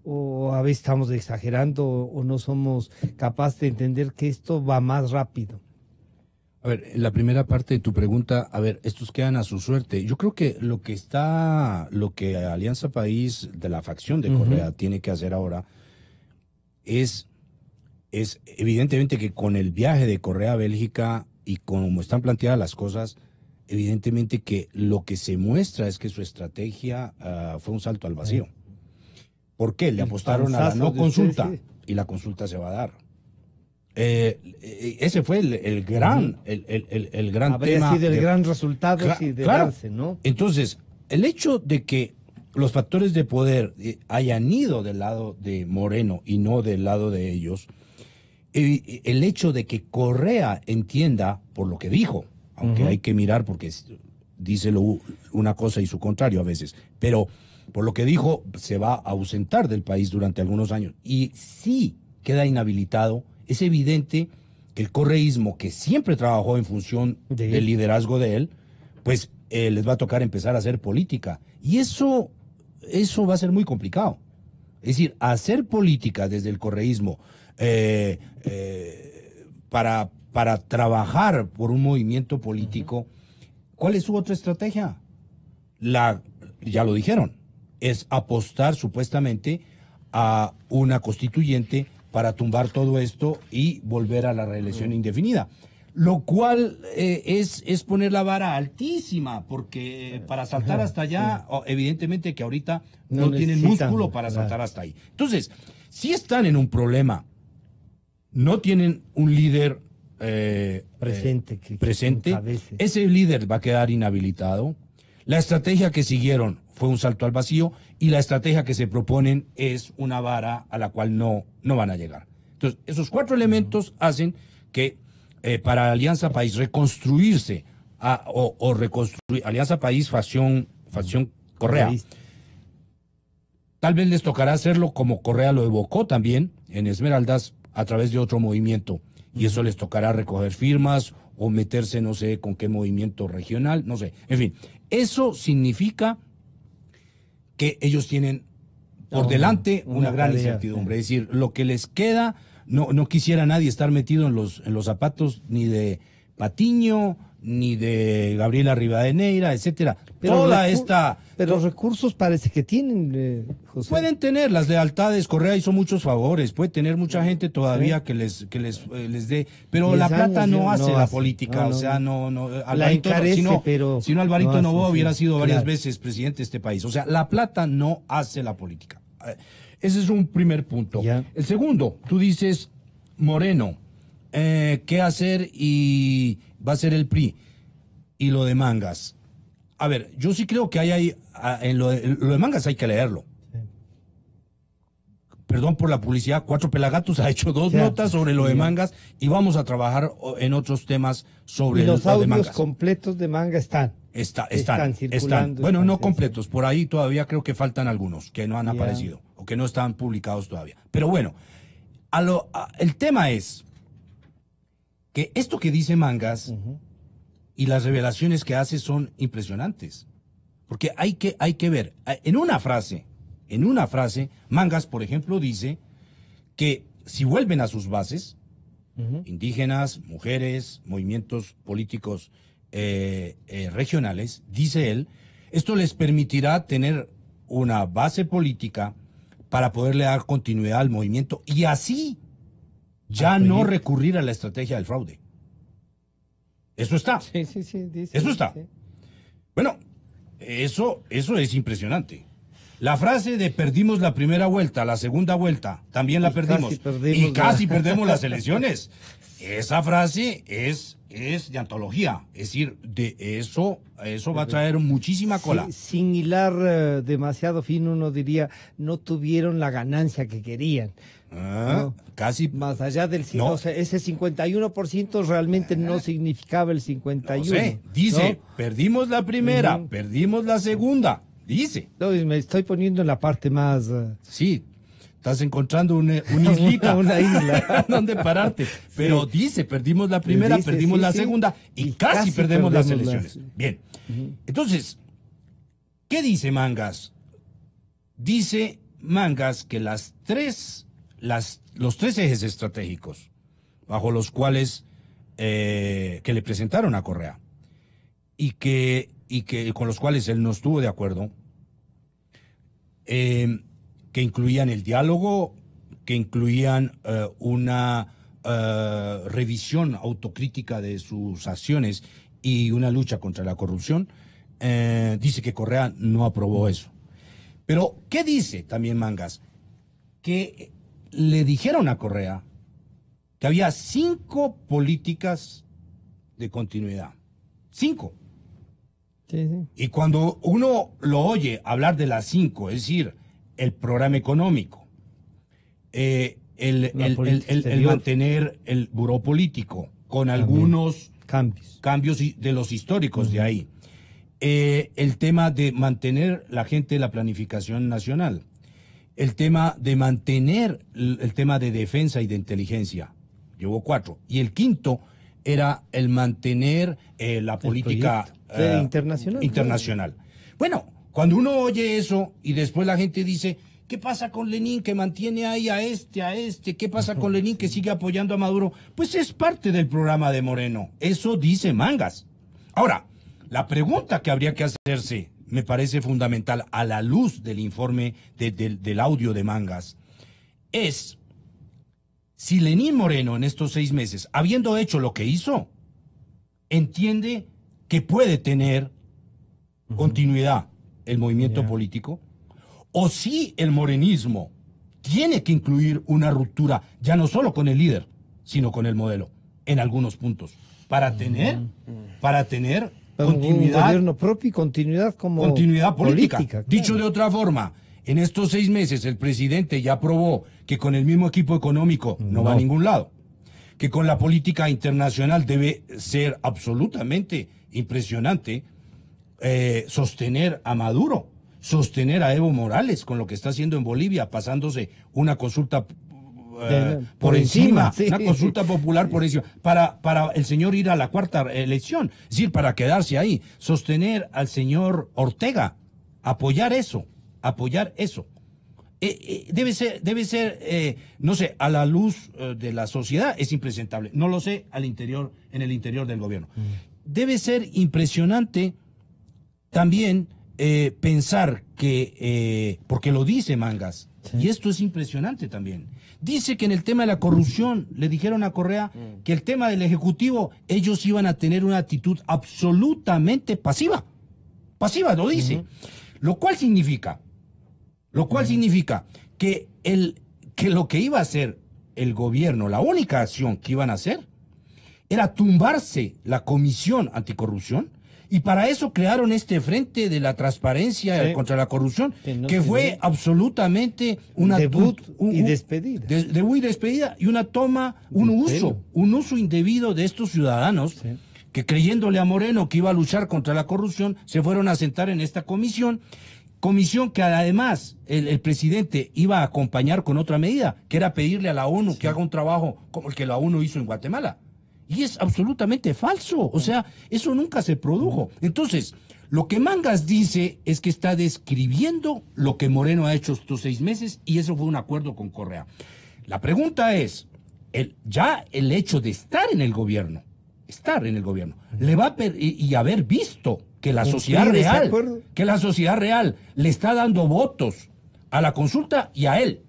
[SPEAKER 3] ¿O a veces estamos exagerando o no somos capaces de entender que esto va más rápido?
[SPEAKER 4] A ver, la primera parte de tu pregunta, a ver, estos quedan a su suerte. Yo creo que lo que Alianza País de la facción de Correa tiene que hacer ahora es evidentemente que con el viaje de Correa a Bélgica y como están planteadas las cosas, evidentemente que lo que se muestra es que su estrategia fue un salto al vacío. ¿Por qué? Le apostaron a la no consulta y la consulta se va a dar. Ese fue el gran
[SPEAKER 3] Habría
[SPEAKER 4] tema.
[SPEAKER 3] sido el gran resultado
[SPEAKER 4] Claro,
[SPEAKER 3] si de
[SPEAKER 4] claro.
[SPEAKER 3] darse, ¿no?
[SPEAKER 4] Entonces, el hecho de que los factores de poder hayan ido del lado de Moreno y no del lado de ellos, el hecho de que Correa entienda por lo que dijo, aunque hay que mirar porque dice una cosa y su contrario a veces, pero por lo que dijo se va a ausentar del país durante algunos años y sí queda inhabilitado. Es evidente que el correísmo, que siempre trabajó en función del liderazgo de él, pues les va a tocar empezar a hacer política. Y eso va a ser muy complicado. Es decir, hacer política desde el correísmo para trabajar por un movimiento político, ¿cuál es su otra estrategia? Ya lo dijeron, es apostar supuestamente a una constituyente para tumbar todo esto y volver a la reelección indefinida. Lo cual es poner la vara altísima, porque para saltar hasta allá, evidentemente que ahorita no tienen músculo para saltar hasta ahí. Entonces, si están en un problema, no tienen un líder presente, ese líder va a quedar inhabilitado. La estrategia que siguieron fue un salto al vacío y la estrategia que se proponen es una vara a la cual no van a llegar. Entonces, esos cuatro elementos hacen que para Alianza País reconstruirse o reconstruir Alianza País facción Correa, tal vez les tocará hacerlo como Correa lo evocó también en Esmeraldas a través de otro movimiento y eso les tocará recoger firmas o meterse no sé con qué movimiento regional, no sé, en fin, eso significa que ellos tienen por delante una gran incertidumbre. Es decir, lo que les queda, no quisiera nadie estar metido en los zapatos ni de Patiño, ni de Gabriela Rivadeneira, etcétera.
[SPEAKER 3] Pero recursos parece que tienen, José.
[SPEAKER 4] Pueden tener las lealtades, Correa hizo muchos favores, puede tener mucha gente todavía que les dé, pero la plata no hace la política, o sea, Alvarito, si no Alvarito Noboa hubiera sido varias veces presidente de este país, o sea, la plata no hace la política. ese es un primer punto.
[SPEAKER 3] Ya.
[SPEAKER 4] El segundo, tú dices, Moreno, ¿qué hacer? Y va a ser el PRI. Y lo de Mangas. A ver, yo sí creo que en lo de Mangas hay que leerlo. Perdón por la publicidad, Cuatro Pelagatos ha hecho 2 notas sobre lo de Mangas y vamos a trabajar en otros temas sobre
[SPEAKER 3] y los
[SPEAKER 4] lo de
[SPEAKER 3] audios
[SPEAKER 4] Mangas.
[SPEAKER 3] completos de Manga están.
[SPEAKER 4] Están
[SPEAKER 3] circulando.
[SPEAKER 4] Bueno,
[SPEAKER 3] están,
[SPEAKER 4] no
[SPEAKER 3] sí,
[SPEAKER 4] completos, por ahí todavía creo que faltan algunos que no han aparecido o que no están publicados todavía. Pero bueno, el tema es que esto que dice Mangas y las revelaciones que hace son impresionantes. Porque hay que ver, en una frase, Mangas, por ejemplo, dice que si vuelven a sus bases, indígenas, mujeres, movimientos políticos regionales, dice él, esto les permitirá tener una base política para poderle dar continuidad al movimiento y así ya no recurrir a la estrategia del fraude. Eso está.
[SPEAKER 3] Sí, dice,
[SPEAKER 4] eso está.
[SPEAKER 3] Sí.
[SPEAKER 4] Bueno, eso es impresionante. La frase de perdimos la primera vuelta, la segunda vuelta, también la perdimos. Casi perdemos las elecciones. Esa frase es de antología. Es decir, de eso va a traer muchísima cola.
[SPEAKER 3] Sin hilar demasiado fino, uno diría, no tuvieron la ganancia que querían.
[SPEAKER 4] ¿No? Casi.
[SPEAKER 3] Más allá del...
[SPEAKER 4] No.
[SPEAKER 3] O sea, ese 51% realmente no significaba el 51%.
[SPEAKER 4] No sé, dice,
[SPEAKER 3] ¿no?
[SPEAKER 4] Perdimos la primera, perdimos la segunda. Dice.
[SPEAKER 3] No, me estoy poniendo en la parte más...
[SPEAKER 4] Sí, estás encontrando una islita.
[SPEAKER 3] una isla.
[SPEAKER 4] donde pararte. Pero dice, perdimos la primera, perdimos la segunda y casi perdemos las elecciones. Bien. Entonces, ¿qué dice Mangas? Dice Mangas que los 3 ejes estratégicos bajo los cuales que le presentaron a Correa y que con los cuales él no estuvo de acuerdo, que incluían el diálogo, que incluían una revisión autocrítica de sus acciones y una lucha contra la corrupción, dice que Correa no aprobó eso. Pero, ¿qué dice también Mangas? Que le dijeron a Correa que había 5 políticas de continuidad. 5.
[SPEAKER 3] Sí.
[SPEAKER 4] Y cuando uno lo oye hablar de las 5, es decir, el programa económico, el mantener el buró político con algunos cambios de los históricos de ahí, el tema de mantener la gente de la planificación nacional, el tema de mantener el tema de defensa y de inteligencia, llevó 4, y el quinto era el mantener la política internacional. Bueno, cuando uno oye eso y después la gente dice, ¿qué pasa con Lenin que mantiene ahí a este? ¿Qué pasa con Lenin que sigue apoyando a Maduro? Pues es parte del programa de Moreno. Eso dice Mangas. Ahora, la pregunta que habría que hacerse, me parece fundamental a la luz del informe del audio de Mangas, es si Lenín Moreno en estos 6 meses, habiendo hecho lo que hizo, entiende que puede tener continuidad el movimiento político, o si el morenismo tiene que incluir una ruptura, ya no solo con el líder, sino con el modelo, en algunos puntos, para tener continuidad.
[SPEAKER 3] Un gobierno propio y continuidad política. Claro.
[SPEAKER 4] Dicho de otra forma, en estos 6 meses el presidente ya probó que con el mismo equipo económico no va a ningún lado, que con la política internacional debe ser absolutamente impresionante sostener a Maduro, sostener a Evo Morales con lo que está haciendo en Bolivia, pasándose una consulta por encima, sí. Una consulta popular por encima, para el señor ir a la 4ª elección, es decir, para quedarse ahí, sostener al señor Ortega, apoyar eso. Debe ser, no sé, a la luz de la sociedad es impresentable, no lo sé en el interior del gobierno. Debe ser impresionante también pensar que, porque lo dice Mangas, y esto es impresionante también, dice que en el tema de la corrupción le dijeron a Correa que el tema del Ejecutivo, ellos iban a tener una actitud absolutamente pasiva, lo dice, lo cual significa Lo cual significa que lo que iba a hacer el gobierno, la única acción que iban a hacer, era tumbarse la Comisión Anticorrupción, y para eso crearon este Frente de la Transparencia contra la Corrupción, que fue absolutamente una
[SPEAKER 3] debut y despedida.
[SPEAKER 4] Debut y despedida, y una toma, un uso indebido de estos ciudadanos que, creyéndole a Moreno que iba a luchar contra la corrupción, se fueron a sentar en esta comisión que además el presidente iba a acompañar con otra medida, que era pedirle a la ONU que haga un trabajo como el que la ONU hizo en Guatemala. Y es absolutamente falso, o sea, eso nunca se produjo. Entonces, lo que Mangas dice es que está describiendo lo que Moreno ha hecho estos 6 meses, y eso fue un acuerdo con Correa. La pregunta es, ya el hecho de estar en el gobierno, le va a y haber visto que la sociedad real le está dando votos a la consulta y a él.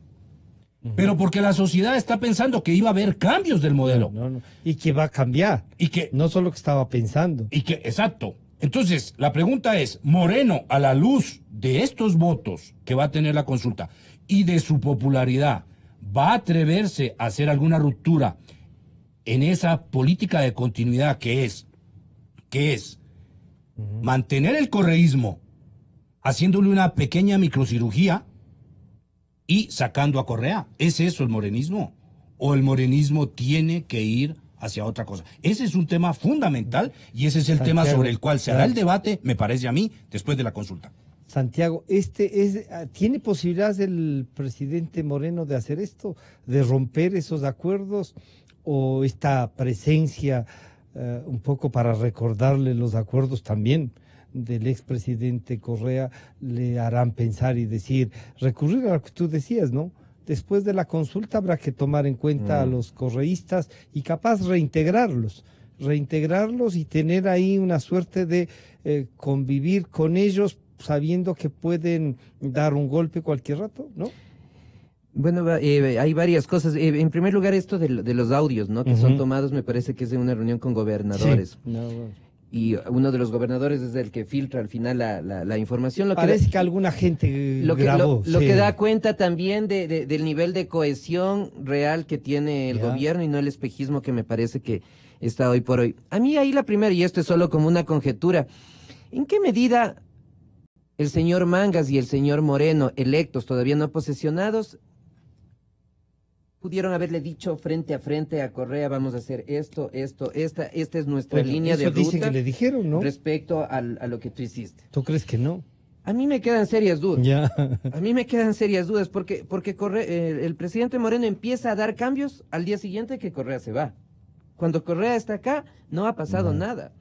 [SPEAKER 4] Pero porque la sociedad está pensando que iba a haber cambios del modelo.
[SPEAKER 3] No. Y que va a cambiar.
[SPEAKER 4] Y que
[SPEAKER 3] no solo que estaba pensando.
[SPEAKER 4] Exacto. Entonces, la pregunta es, Moreno, a la luz de estos votos que va a tener la consulta y de su popularidad, ¿va a atreverse a hacer alguna ruptura en esa política de continuidad que es mantener el correísmo, haciéndole una pequeña microcirugía y sacando a Correa? ¿Es eso el morenismo? ¿O el morenismo tiene que ir hacia otra cosa? Ese es un tema fundamental, y ese es el tema sobre el cual se hará el debate, me parece a mí, después de la consulta.
[SPEAKER 3] Santiago, ¿tiene posibilidades el presidente Moreno de hacer esto, de romper esos acuerdos, o esta presencia un poco para recordarle los acuerdos también del expresidente Correa le harán pensar y decir, recurrir a lo que tú decías, ¿no? Después de la consulta habrá que tomar en cuenta a los correístas y capaz reintegrarlos y tener ahí una suerte de convivir con ellos sabiendo que pueden dar un golpe cualquier rato, ¿no?
[SPEAKER 5] Bueno, hay varias cosas. En primer lugar, esto de los audios, ¿no? Que son tomados, me parece que es de una reunión con gobernadores.
[SPEAKER 3] Sí.
[SPEAKER 5] Y uno de los gobernadores es el que filtra al final la información.
[SPEAKER 3] Parece que alguna gente grabó.
[SPEAKER 5] Lo que da cuenta también del nivel de cohesión real que tiene el gobierno, y no el espejismo que me parece que está hoy por hoy. A mí ahí la primera, y esto es solo como una conjetura, ¿en qué medida el señor Mangas y el señor Moreno, electos, todavía no posesionados, pudieron haberle dicho frente a frente a Correa, vamos a hacer esta es nuestra línea de ruta?
[SPEAKER 3] Dicen que le dijeron, ¿no?
[SPEAKER 5] Respecto a lo que tú hiciste.
[SPEAKER 3] ¿Tú crees que no?
[SPEAKER 5] A mí me quedan serias dudas.
[SPEAKER 3] Ya.
[SPEAKER 5] A mí me quedan serias dudas porque el presidente Moreno empieza a dar cambios al día siguiente que Correa se va. Cuando Correa está acá, no ha pasado nada.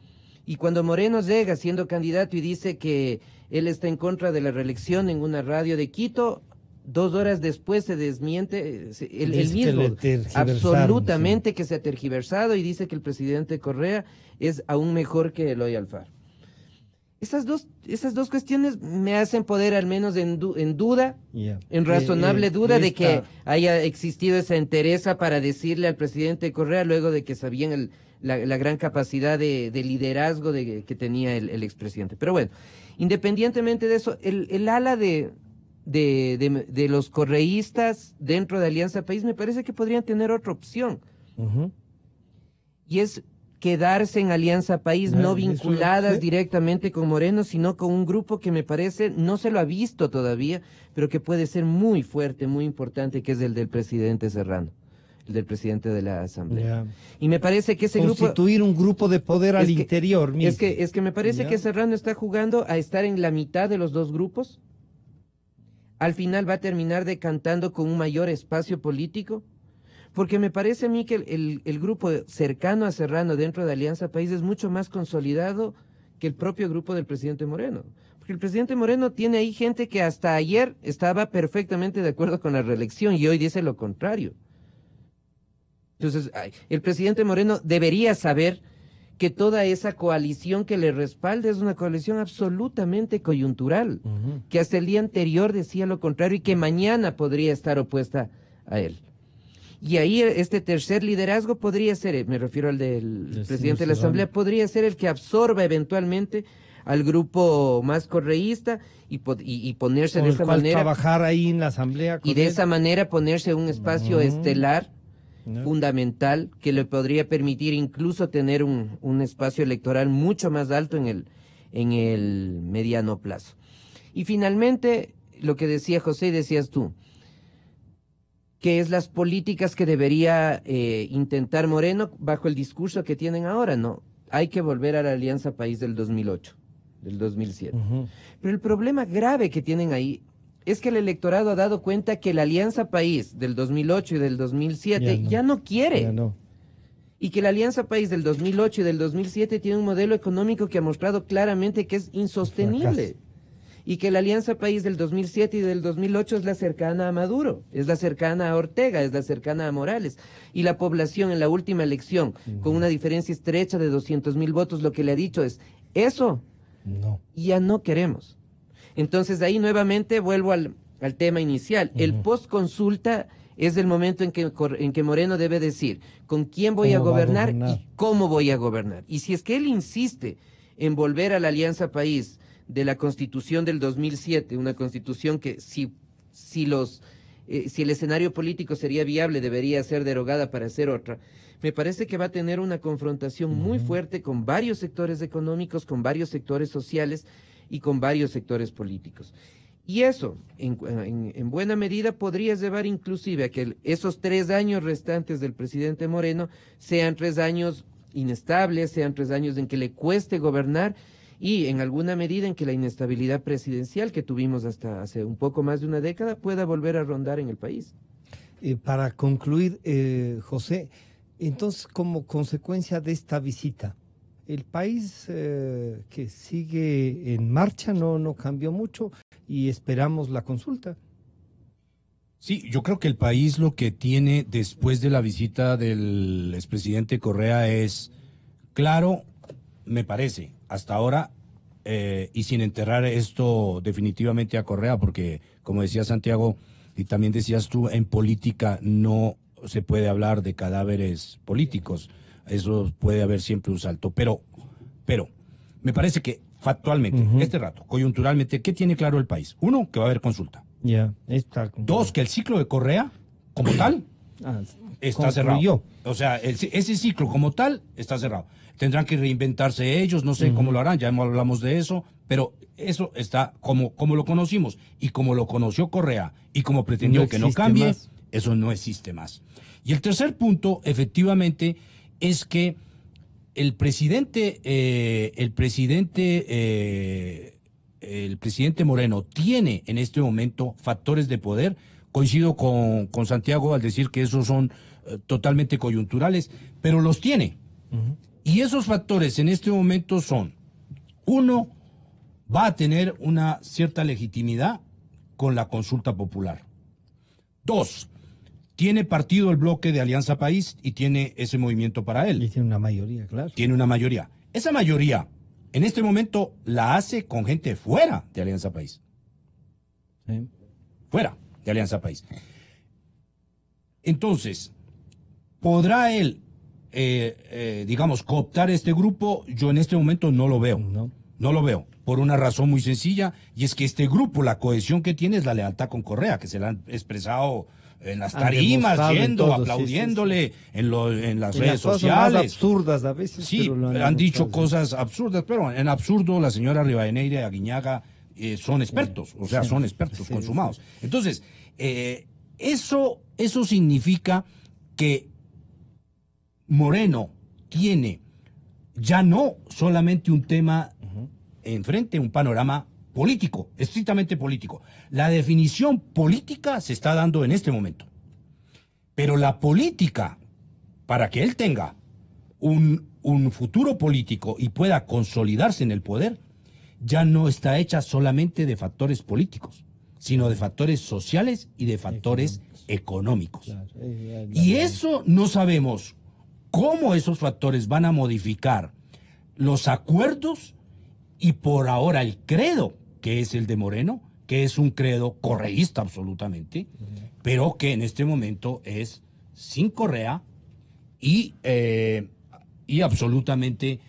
[SPEAKER 5] Y cuando Moreno llega siendo candidato y dice que él está en contra de la reelección en una radio de Quito, 2 horas después se desmiente él mismo, absolutamente, que se ha tergiversado, y dice que el presidente Correa es aún mejor que Eloy Alfaro. Esas dos cuestiones me hacen poder al menos en duda, en razonable duda, de que haya existido esa entereza para decirle al presidente Correa, luego de que sabían la gran capacidad de liderazgo que tenía el expresidente. Pero bueno, independientemente de eso, el ala de los correístas dentro de Alianza País me parece que podrían tener otra opción. Y es quedarse en Alianza País, no vinculadas directamente con Moreno, sino con un grupo que me parece, no se lo ha visto todavía, pero que puede ser muy fuerte, muy importante, que es el del presidente Serrano, el del presidente de la Asamblea. Y me parece que ese
[SPEAKER 3] constituir un grupo de poder al interior mismo.
[SPEAKER 5] Es que me parece que Serrano está jugando a estar en la mitad de los dos grupos. Al final va a terminar decantando con un mayor espacio político, porque me parece a mí que el grupo cercano a Serrano dentro de Alianza País es mucho más consolidado que el propio grupo del presidente Moreno. Porque el presidente Moreno tiene ahí gente que hasta ayer estaba perfectamente de acuerdo con la reelección y hoy dice lo contrario. Entonces, el presidente Moreno debería saber que toda esa coalición que le respalda es una coalición absolutamente coyuntural, que hasta el día anterior decía lo contrario y que mañana podría estar opuesta a él. Y ahí este tercer liderazgo podría ser, me refiero al del presidente de la Asamblea, podría ser el que absorba eventualmente al grupo más correísta y ponerse de esa manera.
[SPEAKER 3] Trabajar ahí en la asamblea.
[SPEAKER 5] Y de esa manera ponerse un espacio estelar fundamental que le podría permitir incluso tener un espacio electoral mucho más alto en el mediano plazo. Y finalmente, lo que decía José y decías tú, que es las políticas que debería intentar Moreno bajo el discurso que tienen ahora, ¿no? Hay que volver a la Alianza País del 2008, del 2007. Pero el problema grave que tienen ahí es que el electorado ha dado cuenta que la Alianza País del 2008 y del 2007 ya no quiere.
[SPEAKER 3] Ya no.
[SPEAKER 5] Y que la Alianza País del 2008 y del 2007 tiene un modelo económico que ha mostrado claramente que es insostenible. Y que la Alianza País del 2007 y del 2008 es la cercana a Maduro, es la cercana a Ortega, es la cercana a Morales. Y la población en la última elección, con una diferencia estrecha de 200.000 votos, lo que le ha dicho es, eso ya no queremos. Entonces ahí nuevamente vuelvo al tema inicial. El post-consulta es el momento en que Moreno debe decir con quién voy a gobernar y cómo voy a gobernar. Y si es que él insiste en volver a la Alianza País de la Constitución del 2007, una Constitución que si el escenario político sería viable debería ser derogada para hacer otra, me parece que va a tener una confrontación muy fuerte con varios sectores económicos, con varios sectores sociales y con varios sectores políticos. Y eso, en buena medida, podría llevar inclusive a que esos 3 años restantes del presidente Moreno sean 3 años inestables, sean 3 años en que le cueste gobernar y en alguna medida en que la inestabilidad presidencial que tuvimos hasta hace un poco más de una década pueda volver a rondar en el país.
[SPEAKER 3] Para concluir, José, entonces como consecuencia de esta visita, el país que sigue en marcha no cambió mucho y esperamos la consulta.
[SPEAKER 4] Sí, yo creo que el país lo que tiene después de la visita del expresidente Correa es claro, me parece, hasta ahora, y sin enterrar esto definitivamente a Correa, porque como decía Santiago y también decías tú, en política no se puede hablar de cadáveres políticos. Eso puede haber siempre un salto, pero me parece que factualmente, este rato, coyunturalmente, ¿qué tiene claro el país? 1, que va a haber consulta.
[SPEAKER 3] Está.
[SPEAKER 4] 2, que el ciclo de Correa, como tal, está cerrado. O sea, ese ciclo como tal está cerrado. Tendrán que reinventarse ellos, no sé cómo lo harán, ya hablamos de eso, pero eso está como lo conocimos y como lo conoció Correa y como pretendió que no cambie, más. Eso no existe más. Y el tercer punto, efectivamente, es que el presidente Moreno tiene en este momento factores de poder. Coincido con Santiago al decir que esos son totalmente coyunturales, pero los tiene. Y esos factores en este momento son, 1, va a tener una cierta legitimidad con la consulta popular. 2, tiene partido el bloque de Alianza País y tiene ese movimiento para él.
[SPEAKER 3] Y tiene una mayoría, claro.
[SPEAKER 4] Tiene una mayoría. Esa mayoría, en este momento, la hace con gente fuera de Alianza País.
[SPEAKER 3] Sí.
[SPEAKER 4] Fuera de Alianza País. Entonces, ¿podrá él, digamos, cooptar este grupo? Yo en este momento no lo veo. No lo veo. Por una razón muy sencilla, y es que este grupo, la cohesión que tiene es la lealtad con Correa, que se la han expresado en las tarimas, yendo, aplaudiéndole, en las redes sociales. Más
[SPEAKER 3] absurdas a veces.
[SPEAKER 4] Sí, han dicho cosas absurdas, pero en absurdo la señora Rivadeneira y Aguiñaga son expertos, o sea, son expertos consumados. Entonces, eso significa que Moreno tiene ya no solamente un tema enfrente, un panorama político, estrictamente político. La definición política se está dando en este momento. Pero la política, para que él tenga un futuro político y pueda consolidarse en el poder, ya no está hecha solamente de factores políticos, sino de factores sociales y de factores económicos. Y eso no sabemos cómo esos factores van a modificar los acuerdos y por ahora el credo que es el de Moreno, que es un credo correísta absolutamente, pero que en este momento es sin Correa y absolutamente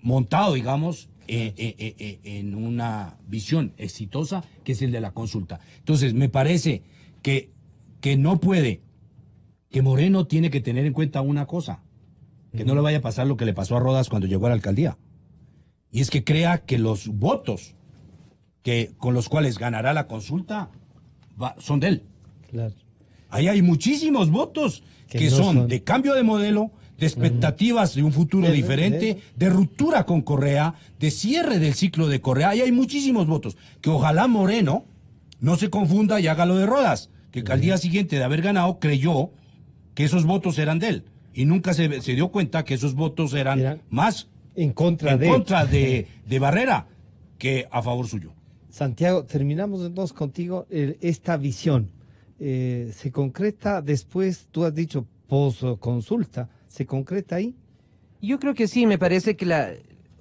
[SPEAKER 4] montado, digamos, en una visión exitosa, que es el de la consulta. Entonces, me parece que no puede, que Moreno tiene que tener en cuenta una cosa, que no le vaya a pasar lo que le pasó a Rodas cuando llegó a la alcaldía. Y es que crea que los votos con los cuales ganará la consulta son de él.
[SPEAKER 3] Claro.
[SPEAKER 4] Ahí hay muchísimos votos que
[SPEAKER 3] no
[SPEAKER 4] son de cambio de modelo, de expectativas de un futuro diferente, de ruptura con Correa, de cierre del ciclo de Correa. Ahí hay muchísimos votos. Que ojalá Moreno no se confunda y haga lo de Rodas, que al día siguiente de haber ganado creyó que esos votos eran de él. Y nunca se dio cuenta que esos votos eran más
[SPEAKER 3] en contra
[SPEAKER 4] de Barrera que a favor suyo.
[SPEAKER 3] Santiago, terminamos entonces contigo esta visión. ¿Se concreta después, tú has dicho, post-consulta, se concreta ahí?
[SPEAKER 5] Yo creo que sí, me parece que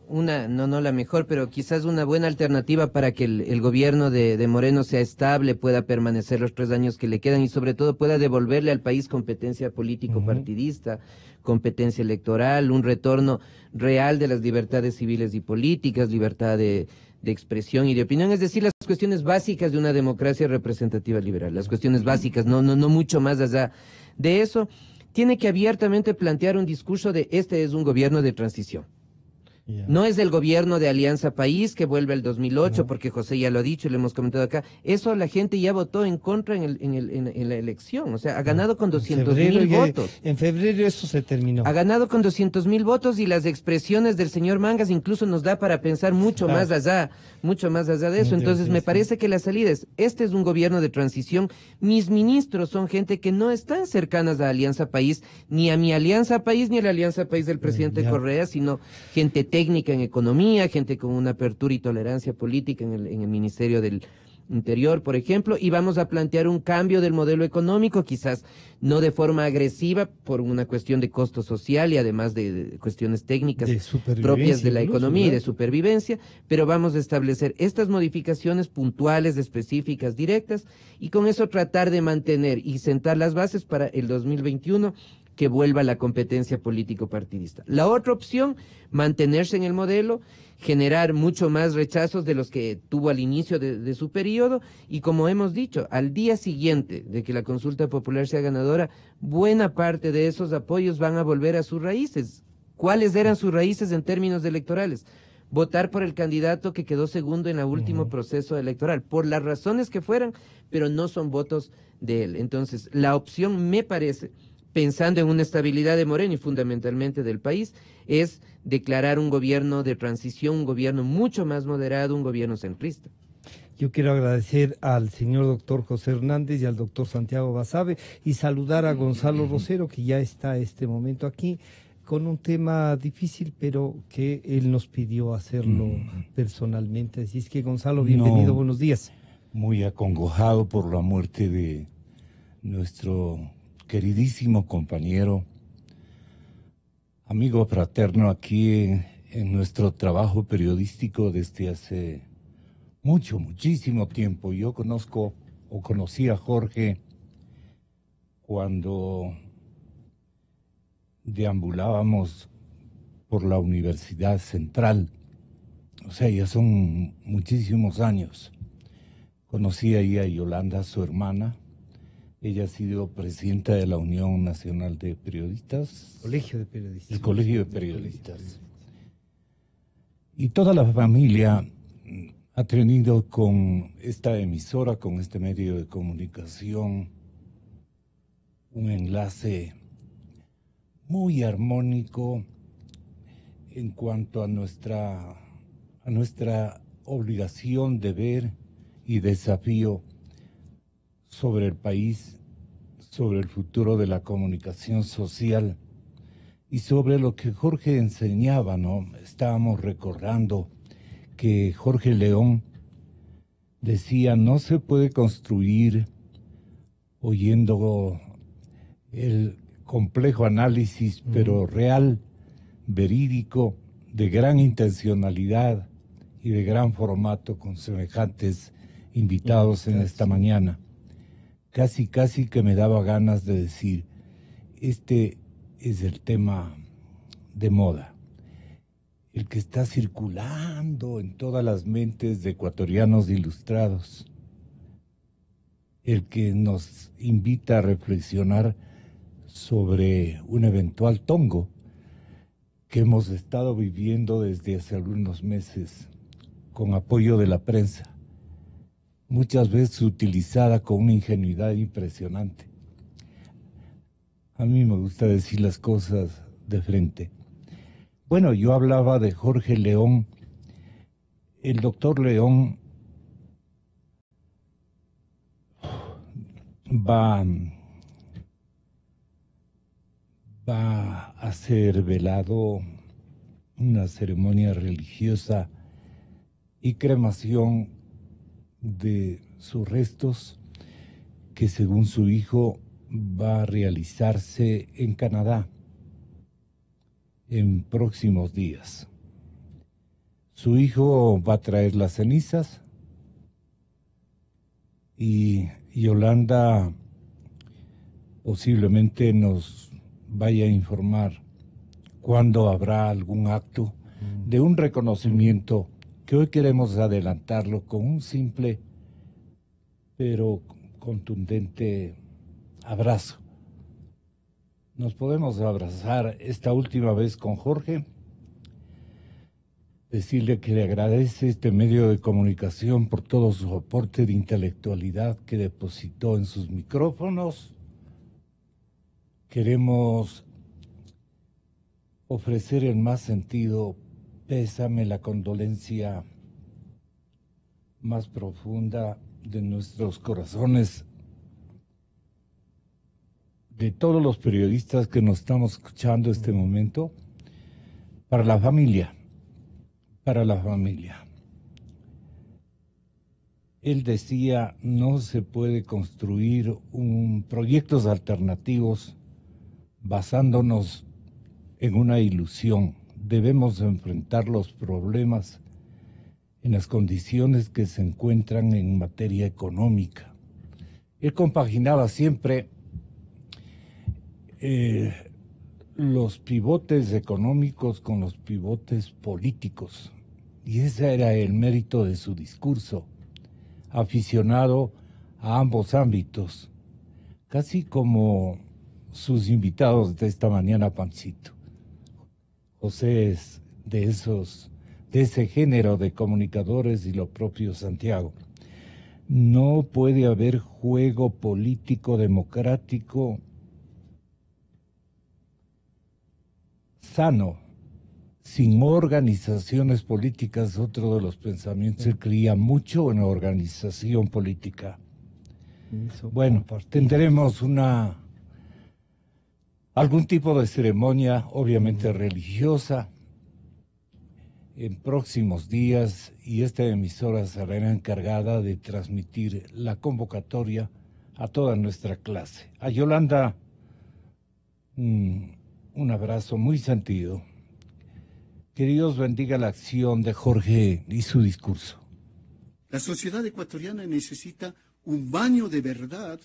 [SPEAKER 5] no la mejor, pero quizás una buena alternativa para que el gobierno de Moreno sea estable, pueda permanecer los 3 años que le quedan y sobre todo pueda devolverle al país competencia político-partidista, competencia electoral, un retorno real de las libertades civiles y políticas, libertad de expresión y de opinión, es decir, las cuestiones básicas de una democracia representativa liberal, las cuestiones básicas, no mucho más allá de eso. Tiene que abiertamente plantear un discurso de este es un gobierno de transición. No es del gobierno de Alianza País que vuelve al 2008, porque José ya lo ha dicho y lo hemos comentado acá. Eso la gente ya votó en contra en la elección. O sea, ha ganado con 200.000 votos.
[SPEAKER 3] En febrero eso se terminó.
[SPEAKER 5] Ha ganado con 200.000 votos y las expresiones del señor Mangas incluso nos da para pensar mucho más allá de eso. Entonces me parece que la salida es, este es un gobierno de transición. Mis ministros son gente que no están cercanas a Alianza País, ni a mi Alianza País, ni a la Alianza País del presidente Correa, sino gente técnica en economía, gente con una apertura y tolerancia política en el Ministerio del Interior, por ejemplo, y vamos a plantear un cambio del modelo económico, quizás no de forma agresiva por una cuestión de costo social y además de cuestiones técnicas propias de la economía y de supervivencia, pero vamos a establecer estas modificaciones puntuales, específicas, directas, y con eso tratar de mantener y sentar las bases para el 2021 que vuelva la competencia político-partidista. La otra opción, mantenerse en el modelo, generar mucho más rechazos de los que tuvo al inicio de su periodo y, como hemos dicho, al día siguiente de que la consulta popular sea ganadora, buena parte de esos apoyos van a volver a sus raíces. ¿Cuáles eran sus raíces en términos electorales? Votar por el candidato que quedó segundo en el último proceso electoral, por las razones que fueran, pero no son votos de él. Entonces, la opción, me parece, pensando en una estabilidad de Moreno y fundamentalmente del país, es declarar un gobierno de transición, un gobierno mucho más moderado, un gobierno centrista.
[SPEAKER 3] Yo quiero agradecer al señor doctor José Hernández y al doctor Santiago Basabe y saludar a Gonzalo Rosero, que ya está a este momento aquí, con un tema difícil, pero que él nos pidió hacerlo personalmente. Así es que, Gonzalo, bienvenido, buenos días.
[SPEAKER 8] Muy acongojado por la muerte de nuestro queridísimo compañero, amigo fraterno aquí en nuestro trabajo periodístico desde hace muchísimo tiempo. Yo conocí a Jorge cuando deambulábamos por la Universidad Central, o sea, ya son muchísimos años. Conocí ahí a Yolanda, su hermana. Ella ha sido presidenta de la Unión Nacional de Periodistas.
[SPEAKER 3] Colegio de Periodistas.
[SPEAKER 8] El Colegio de Periodistas. Y toda la familia ha tenido con esta emisora, con este medio de comunicación, un enlace muy armónico en cuanto a nuestra obligación, deber y desafío sobre el país, sobre el futuro de la comunicación social y sobre lo que Jorge enseñaba, ¿no? Estábamos recordando que Jorge León decía, no se puede construir oyendo el complejo análisis, pero real, verídico, de gran intencionalidad y de gran formato con semejantes invitados en esta mañana. Casi que me daba ganas de decir, este es el tema de moda. el que está circulando en todas las mentes de ecuatorianos ilustrados, el que nos invita a reflexionar sobre un eventual tongo que hemos estado viviendo desde hace algunos meses con apoyo de la prensa, muchas veces utilizada con una ingenuidad impresionante. A mí me gusta decir las cosas de frente. Bueno, yo hablaba de Jorge León. El doctor León va a ser velado, una ceremonia religiosa y cremación de sus restos, que según su hijo va a realizarse en Canadá en próximos días. Su hijo va a traer las cenizas y Yolanda posiblemente nos vaya a informar cuándo habrá algún acto de un reconocimiento, que hoy queremos adelantarlo con un simple pero contundente abrazo. Nos podemos abrazar esta última vez con Jorge, decirle que le agradece este medio de comunicación por todo su aporte de intelectualidad que depositó en sus micrófonos. Queremos ofrecer el más sentido pésame, la condolencia más profunda de nuestros corazones, de todos los periodistas que nos estamos escuchando este momento, para la familia, para la familia. Él decía, no se puede construir proyectos alternativos basándonos en una ilusión. Debemos enfrentar los problemas en las condiciones que se encuentran en materia económica. Él compaginaba siempre los pivotes económicos con los pivotes políticos, y ese era el mérito de su discurso, aficionado a ambos ámbitos, casi como sus invitados de esta mañana, Pancito. José es de ese género de comunicadores, y lo propio Santiago. No puede haber juego político democrático sano sin organizaciones políticas. Otro de los pensamientos, él creía mucho en la organización política. Bueno, tendremos algún tipo de ceremonia, obviamente religiosa, en próximos días, y esta emisora será encargada de transmitir la convocatoria a toda nuestra clase. A Yolanda, un abrazo muy sentido. Que Dios bendiga la acción de Jorge y su discurso.
[SPEAKER 9] La sociedad ecuatoriana necesita un baño de verdad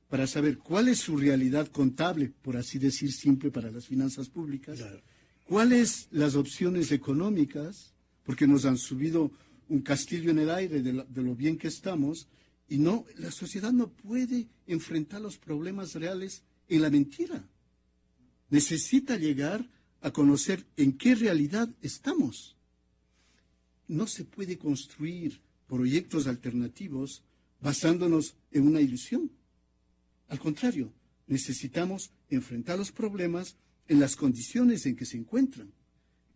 [SPEAKER 9] para saber cuál es su realidad contable, por así decir, simple, para las finanzas públicas, claro. Cuáles las opciones económicas, porque nos han subido un castillo en el aire de lo bien que estamos, y no, la sociedad no puede enfrentar los problemas reales en la mentira. Necesita llegar a conocer en qué realidad estamos. No se puede construir proyectos alternativos basándonos en una ilusión. Al contrario, necesitamos enfrentar los problemas en las condiciones en que se encuentran.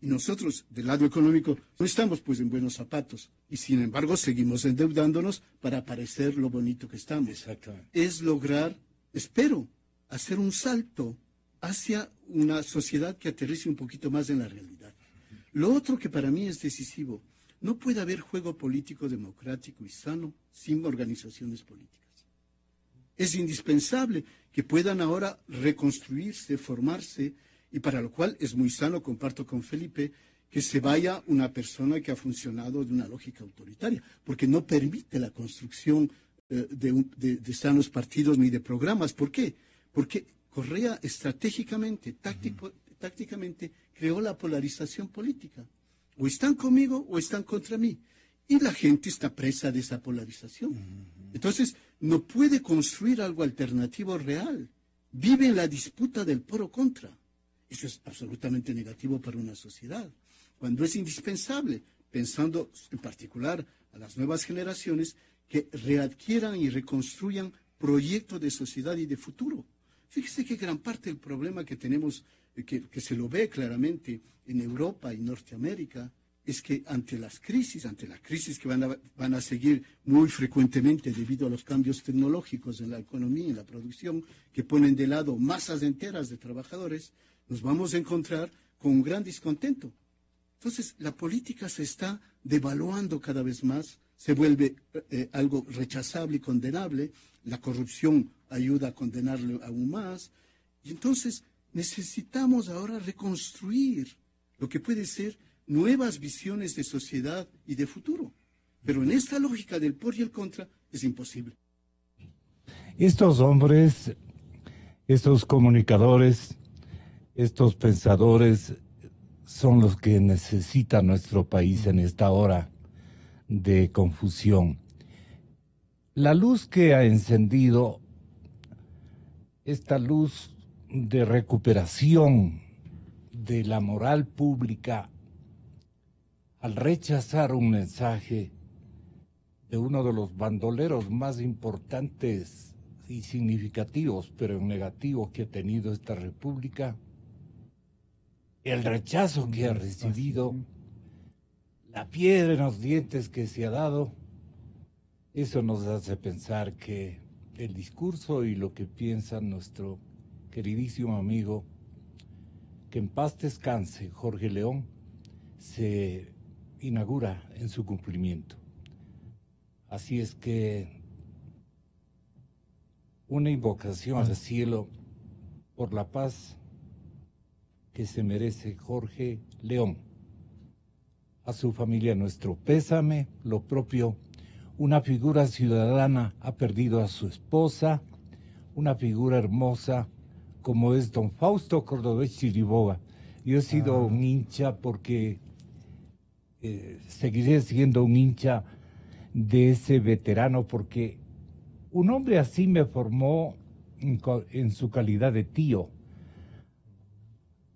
[SPEAKER 9] Y nosotros, del lado económico, no estamos pues en buenos zapatos, y sin embargo seguimos endeudándonos para parecer lo bonito que estamos.
[SPEAKER 8] Exactamente.
[SPEAKER 9] Es lograr, espero, hacer un salto hacia una sociedad que aterrice un poquito más en la realidad. Lo otro que para mí es decisivo, no puede haber juego político democrático y sano sin organizaciones políticas. Es indispensable que puedan ahora reconstruirse, formarse, y para lo cual es muy sano, comparto con Felipe, que se vaya una persona que ha funcionado de una lógica autoritaria, porque no permite la construcción de sanos partidos ni de programas. ¿Por qué? Porque Correa estratégicamente, tácticamente, creó la polarización política. O están conmigo o están contra mí. Y la gente está presa de esa polarización. Entonces, no puede construir algo alternativo real. Vive en la disputa del por o contra. Eso es absolutamente negativo para una sociedad. Cuando es indispensable, pensando en particular a las nuevas generaciones, que readquieran y reconstruyan proyectos de sociedad y de futuro. Fíjese que gran parte del problema que tenemos, que se lo ve claramente en Europa y Norteamérica, es que ante la crisis que van a seguir muy frecuentemente debido a los cambios tecnológicos en la economía y en la producción, que ponen de lado masas enteras de trabajadores, nos vamos a encontrar con un gran descontento. Entonces, la política se está devaluando cada vez más, se vuelve algo rechazable y condenable, la corrupción ayuda a condenarlo aún más, y entonces necesitamos ahora reconstruir lo que puede ser nuevas visiones de sociedad y de futuro. Pero en esta lógica del por y el contra es imposible.
[SPEAKER 8] Estos hombres, estos comunicadores, estos pensadores son los que necesita nuestro país en esta hora de confusión. La luz que ha encendido, esta luz de recuperación de la moral pública, al rechazar un mensaje de uno de los bandoleros más importantes y significativos, pero en negativo, que ha tenido esta república, el rechazo que ha recibido, la piedra en los dientes que se ha dado, eso nos hace pensar que el discurso y lo que piensa nuestro queridísimo amigo, que en paz descanse, Jorge León, se inaugura en su cumplimiento. Así es que una invocación al cielo por la paz que se merece Jorge León. A su familia nuestro pésame, lo propio. Una figura ciudadana ha perdido a su esposa, una figura hermosa como es don Fausto Cordobés Chiriboga. Yo he sido un hincha porque seguiré siendo un hincha de ese veterano, porque un hombre así me formó en su calidad de tío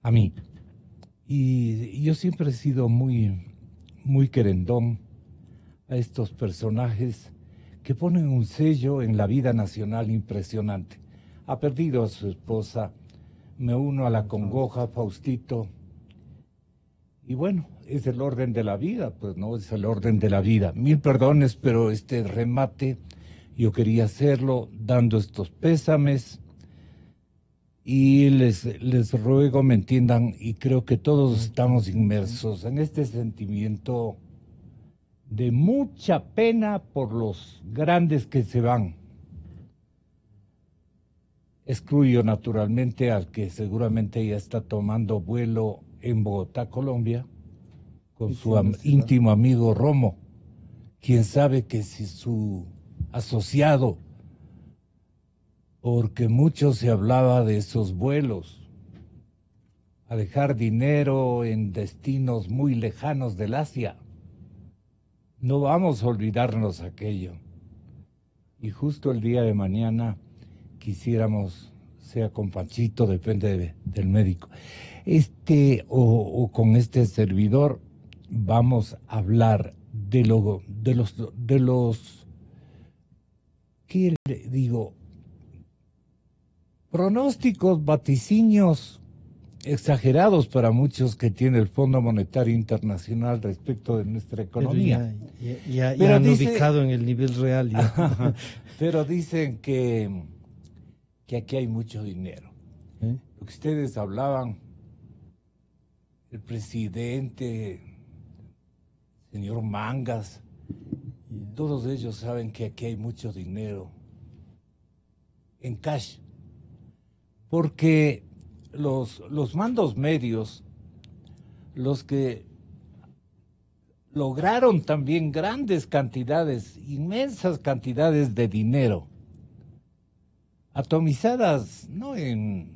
[SPEAKER 8] a mí. Y yo siempre he sido muy querendón a estos personajes que ponen un sello en la vida nacional impresionante. Ha perdido a su esposa, me uno a la congoja, Faustito. Y bueno, es el orden de la vida, pues no, es el orden de la vida. Mil perdones, pero este remate yo quería hacerlo dando estos pésames y les ruego me entiendan, y creo que todos estamos inmersos en este sentimiento de mucha pena por los grandes que se van. Excluyo naturalmente al que seguramente ya está tomando vuelo en Bogotá, Colombia, con su íntimo amigo Romo, quien sabe que si su asociado, porque mucho se hablaba de esos vuelos, a dejar dinero en destinos muy lejanos del Asia. No vamos a olvidarnos aquello. Y justo el día de mañana quisiéramos, sea con Panchito, depende del médico, o con este servidor, vamos a hablar de los, ¿qué le digo? Pronósticos, vaticinios exagerados para muchos que tiene el Fondo Monetario Internacional respecto de nuestra economía.
[SPEAKER 3] Ya han ubicado en el nivel real. Ya.
[SPEAKER 8] Pero dicen que aquí hay mucho dinero. Lo que ustedes hablaban, el presidente, señor Mangas, todos ellos saben que aquí hay mucho dinero en cash, porque los mandos medios, los que lograron también grandes cantidades, inmensas cantidades de dinero, atomizadas no en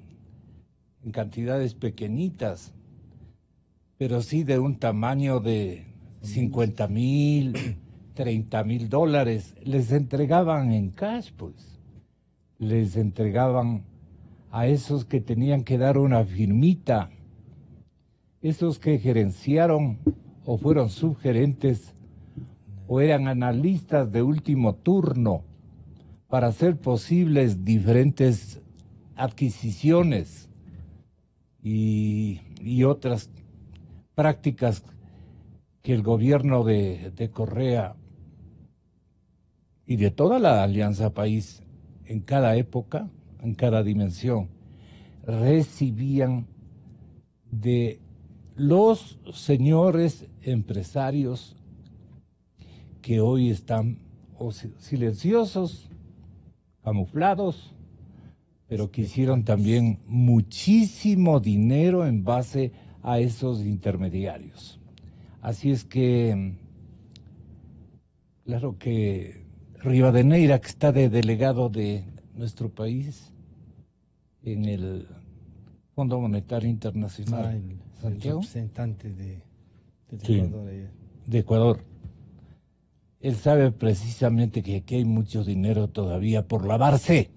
[SPEAKER 8] cantidades pequeñitas, pero sí de un tamaño de 50,000, 30,000 dólares. Les entregaban en cash, pues. Les entregaban a esos que tenían que dar una firmita, esos que gerenciaron o fueron subgerentes o eran analistas de último turno para hacer posibles diferentes adquisiciones y otras prácticas que el gobierno de Correa y de toda la Alianza País en cada época, en cada dimensión, recibían de los señores empresarios que hoy están silenciosos, camuflados, pero que hicieron también muchísimo dinero en base a esos intermediarios. Así es que, claro que Rivadeneira, que está de delegado de nuestro país en el Fondo Monetario Internacional, Santiago,
[SPEAKER 3] el representante de
[SPEAKER 8] sí,
[SPEAKER 3] Ecuador.
[SPEAKER 8] De Ecuador. Él sabe precisamente que aquí hay mucho dinero todavía por lavarse.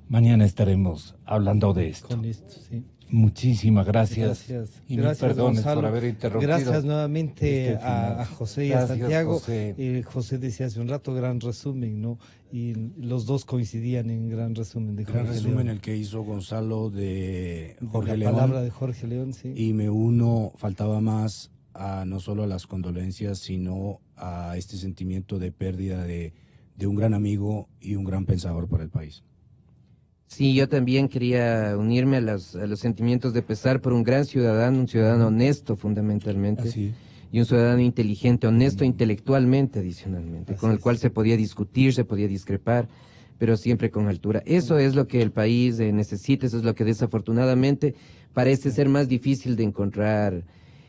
[SPEAKER 8] Mañana estaremos hablando de esto.
[SPEAKER 3] Con esto, sí.
[SPEAKER 8] Muchísimas gracias.
[SPEAKER 3] Gracias.
[SPEAKER 8] Y
[SPEAKER 3] Gracias,
[SPEAKER 8] mil perdones
[SPEAKER 3] Gonzalo.
[SPEAKER 8] por haber interrumpido.
[SPEAKER 3] Gracias nuevamente
[SPEAKER 8] este
[SPEAKER 3] a José y
[SPEAKER 8] Gracias,
[SPEAKER 3] a Santiago.
[SPEAKER 8] José.
[SPEAKER 3] José decía hace un rato gran resumen, ¿no? Y los dos coincidían en gran resumen de Jorge
[SPEAKER 4] Gran resumen
[SPEAKER 3] León.
[SPEAKER 4] el que hizo Gonzalo de Jorge
[SPEAKER 3] La
[SPEAKER 4] León.
[SPEAKER 3] palabra de Jorge León, sí.
[SPEAKER 4] Y me uno, faltaba más no solo a las condolencias, sino a este sentimiento de pérdida de un gran amigo y un gran pensador para el país.
[SPEAKER 5] Sí, yo también quería unirme a los sentimientos de pesar por un gran ciudadano, un ciudadano honesto fundamentalmente,
[SPEAKER 4] Así.
[SPEAKER 5] y un ciudadano inteligente, honesto intelectualmente adicionalmente, con el cual se podía discutir, se podía discrepar, pero siempre con altura. Eso es lo que el país necesita, eso es lo que desafortunadamente parece ser más difícil de encontrar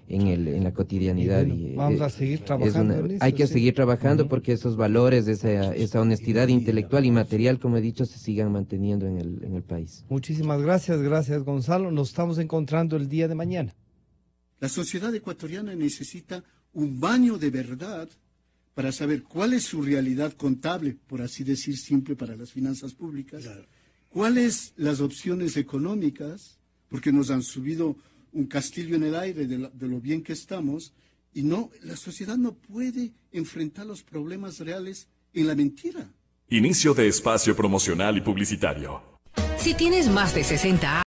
[SPEAKER 5] en la cotidianidad.
[SPEAKER 3] Y bueno, vamos a seguir trabajando en eso,
[SPEAKER 5] hay que
[SPEAKER 3] sí.
[SPEAKER 5] seguir trabajando porque esos valores, esa honestidad intelectual y material, como he dicho, se sigan manteniendo en el país.
[SPEAKER 3] Muchísimas gracias, gracias Gonzalo. Nos estamos encontrando el día de mañana.
[SPEAKER 9] La sociedad ecuatoriana necesita un baño de verdad para saber cuál es su realidad contable, por así decir, simple para las finanzas públicas, cuáles las opciones económicas, porque nos han subido un castillo en el aire de lo bien que estamos, y no, la sociedad no puede enfrentar los problemas reales en la mentira.
[SPEAKER 2] Inicio de espacio promocional y publicitario.
[SPEAKER 10] Si tienes más de 60 años,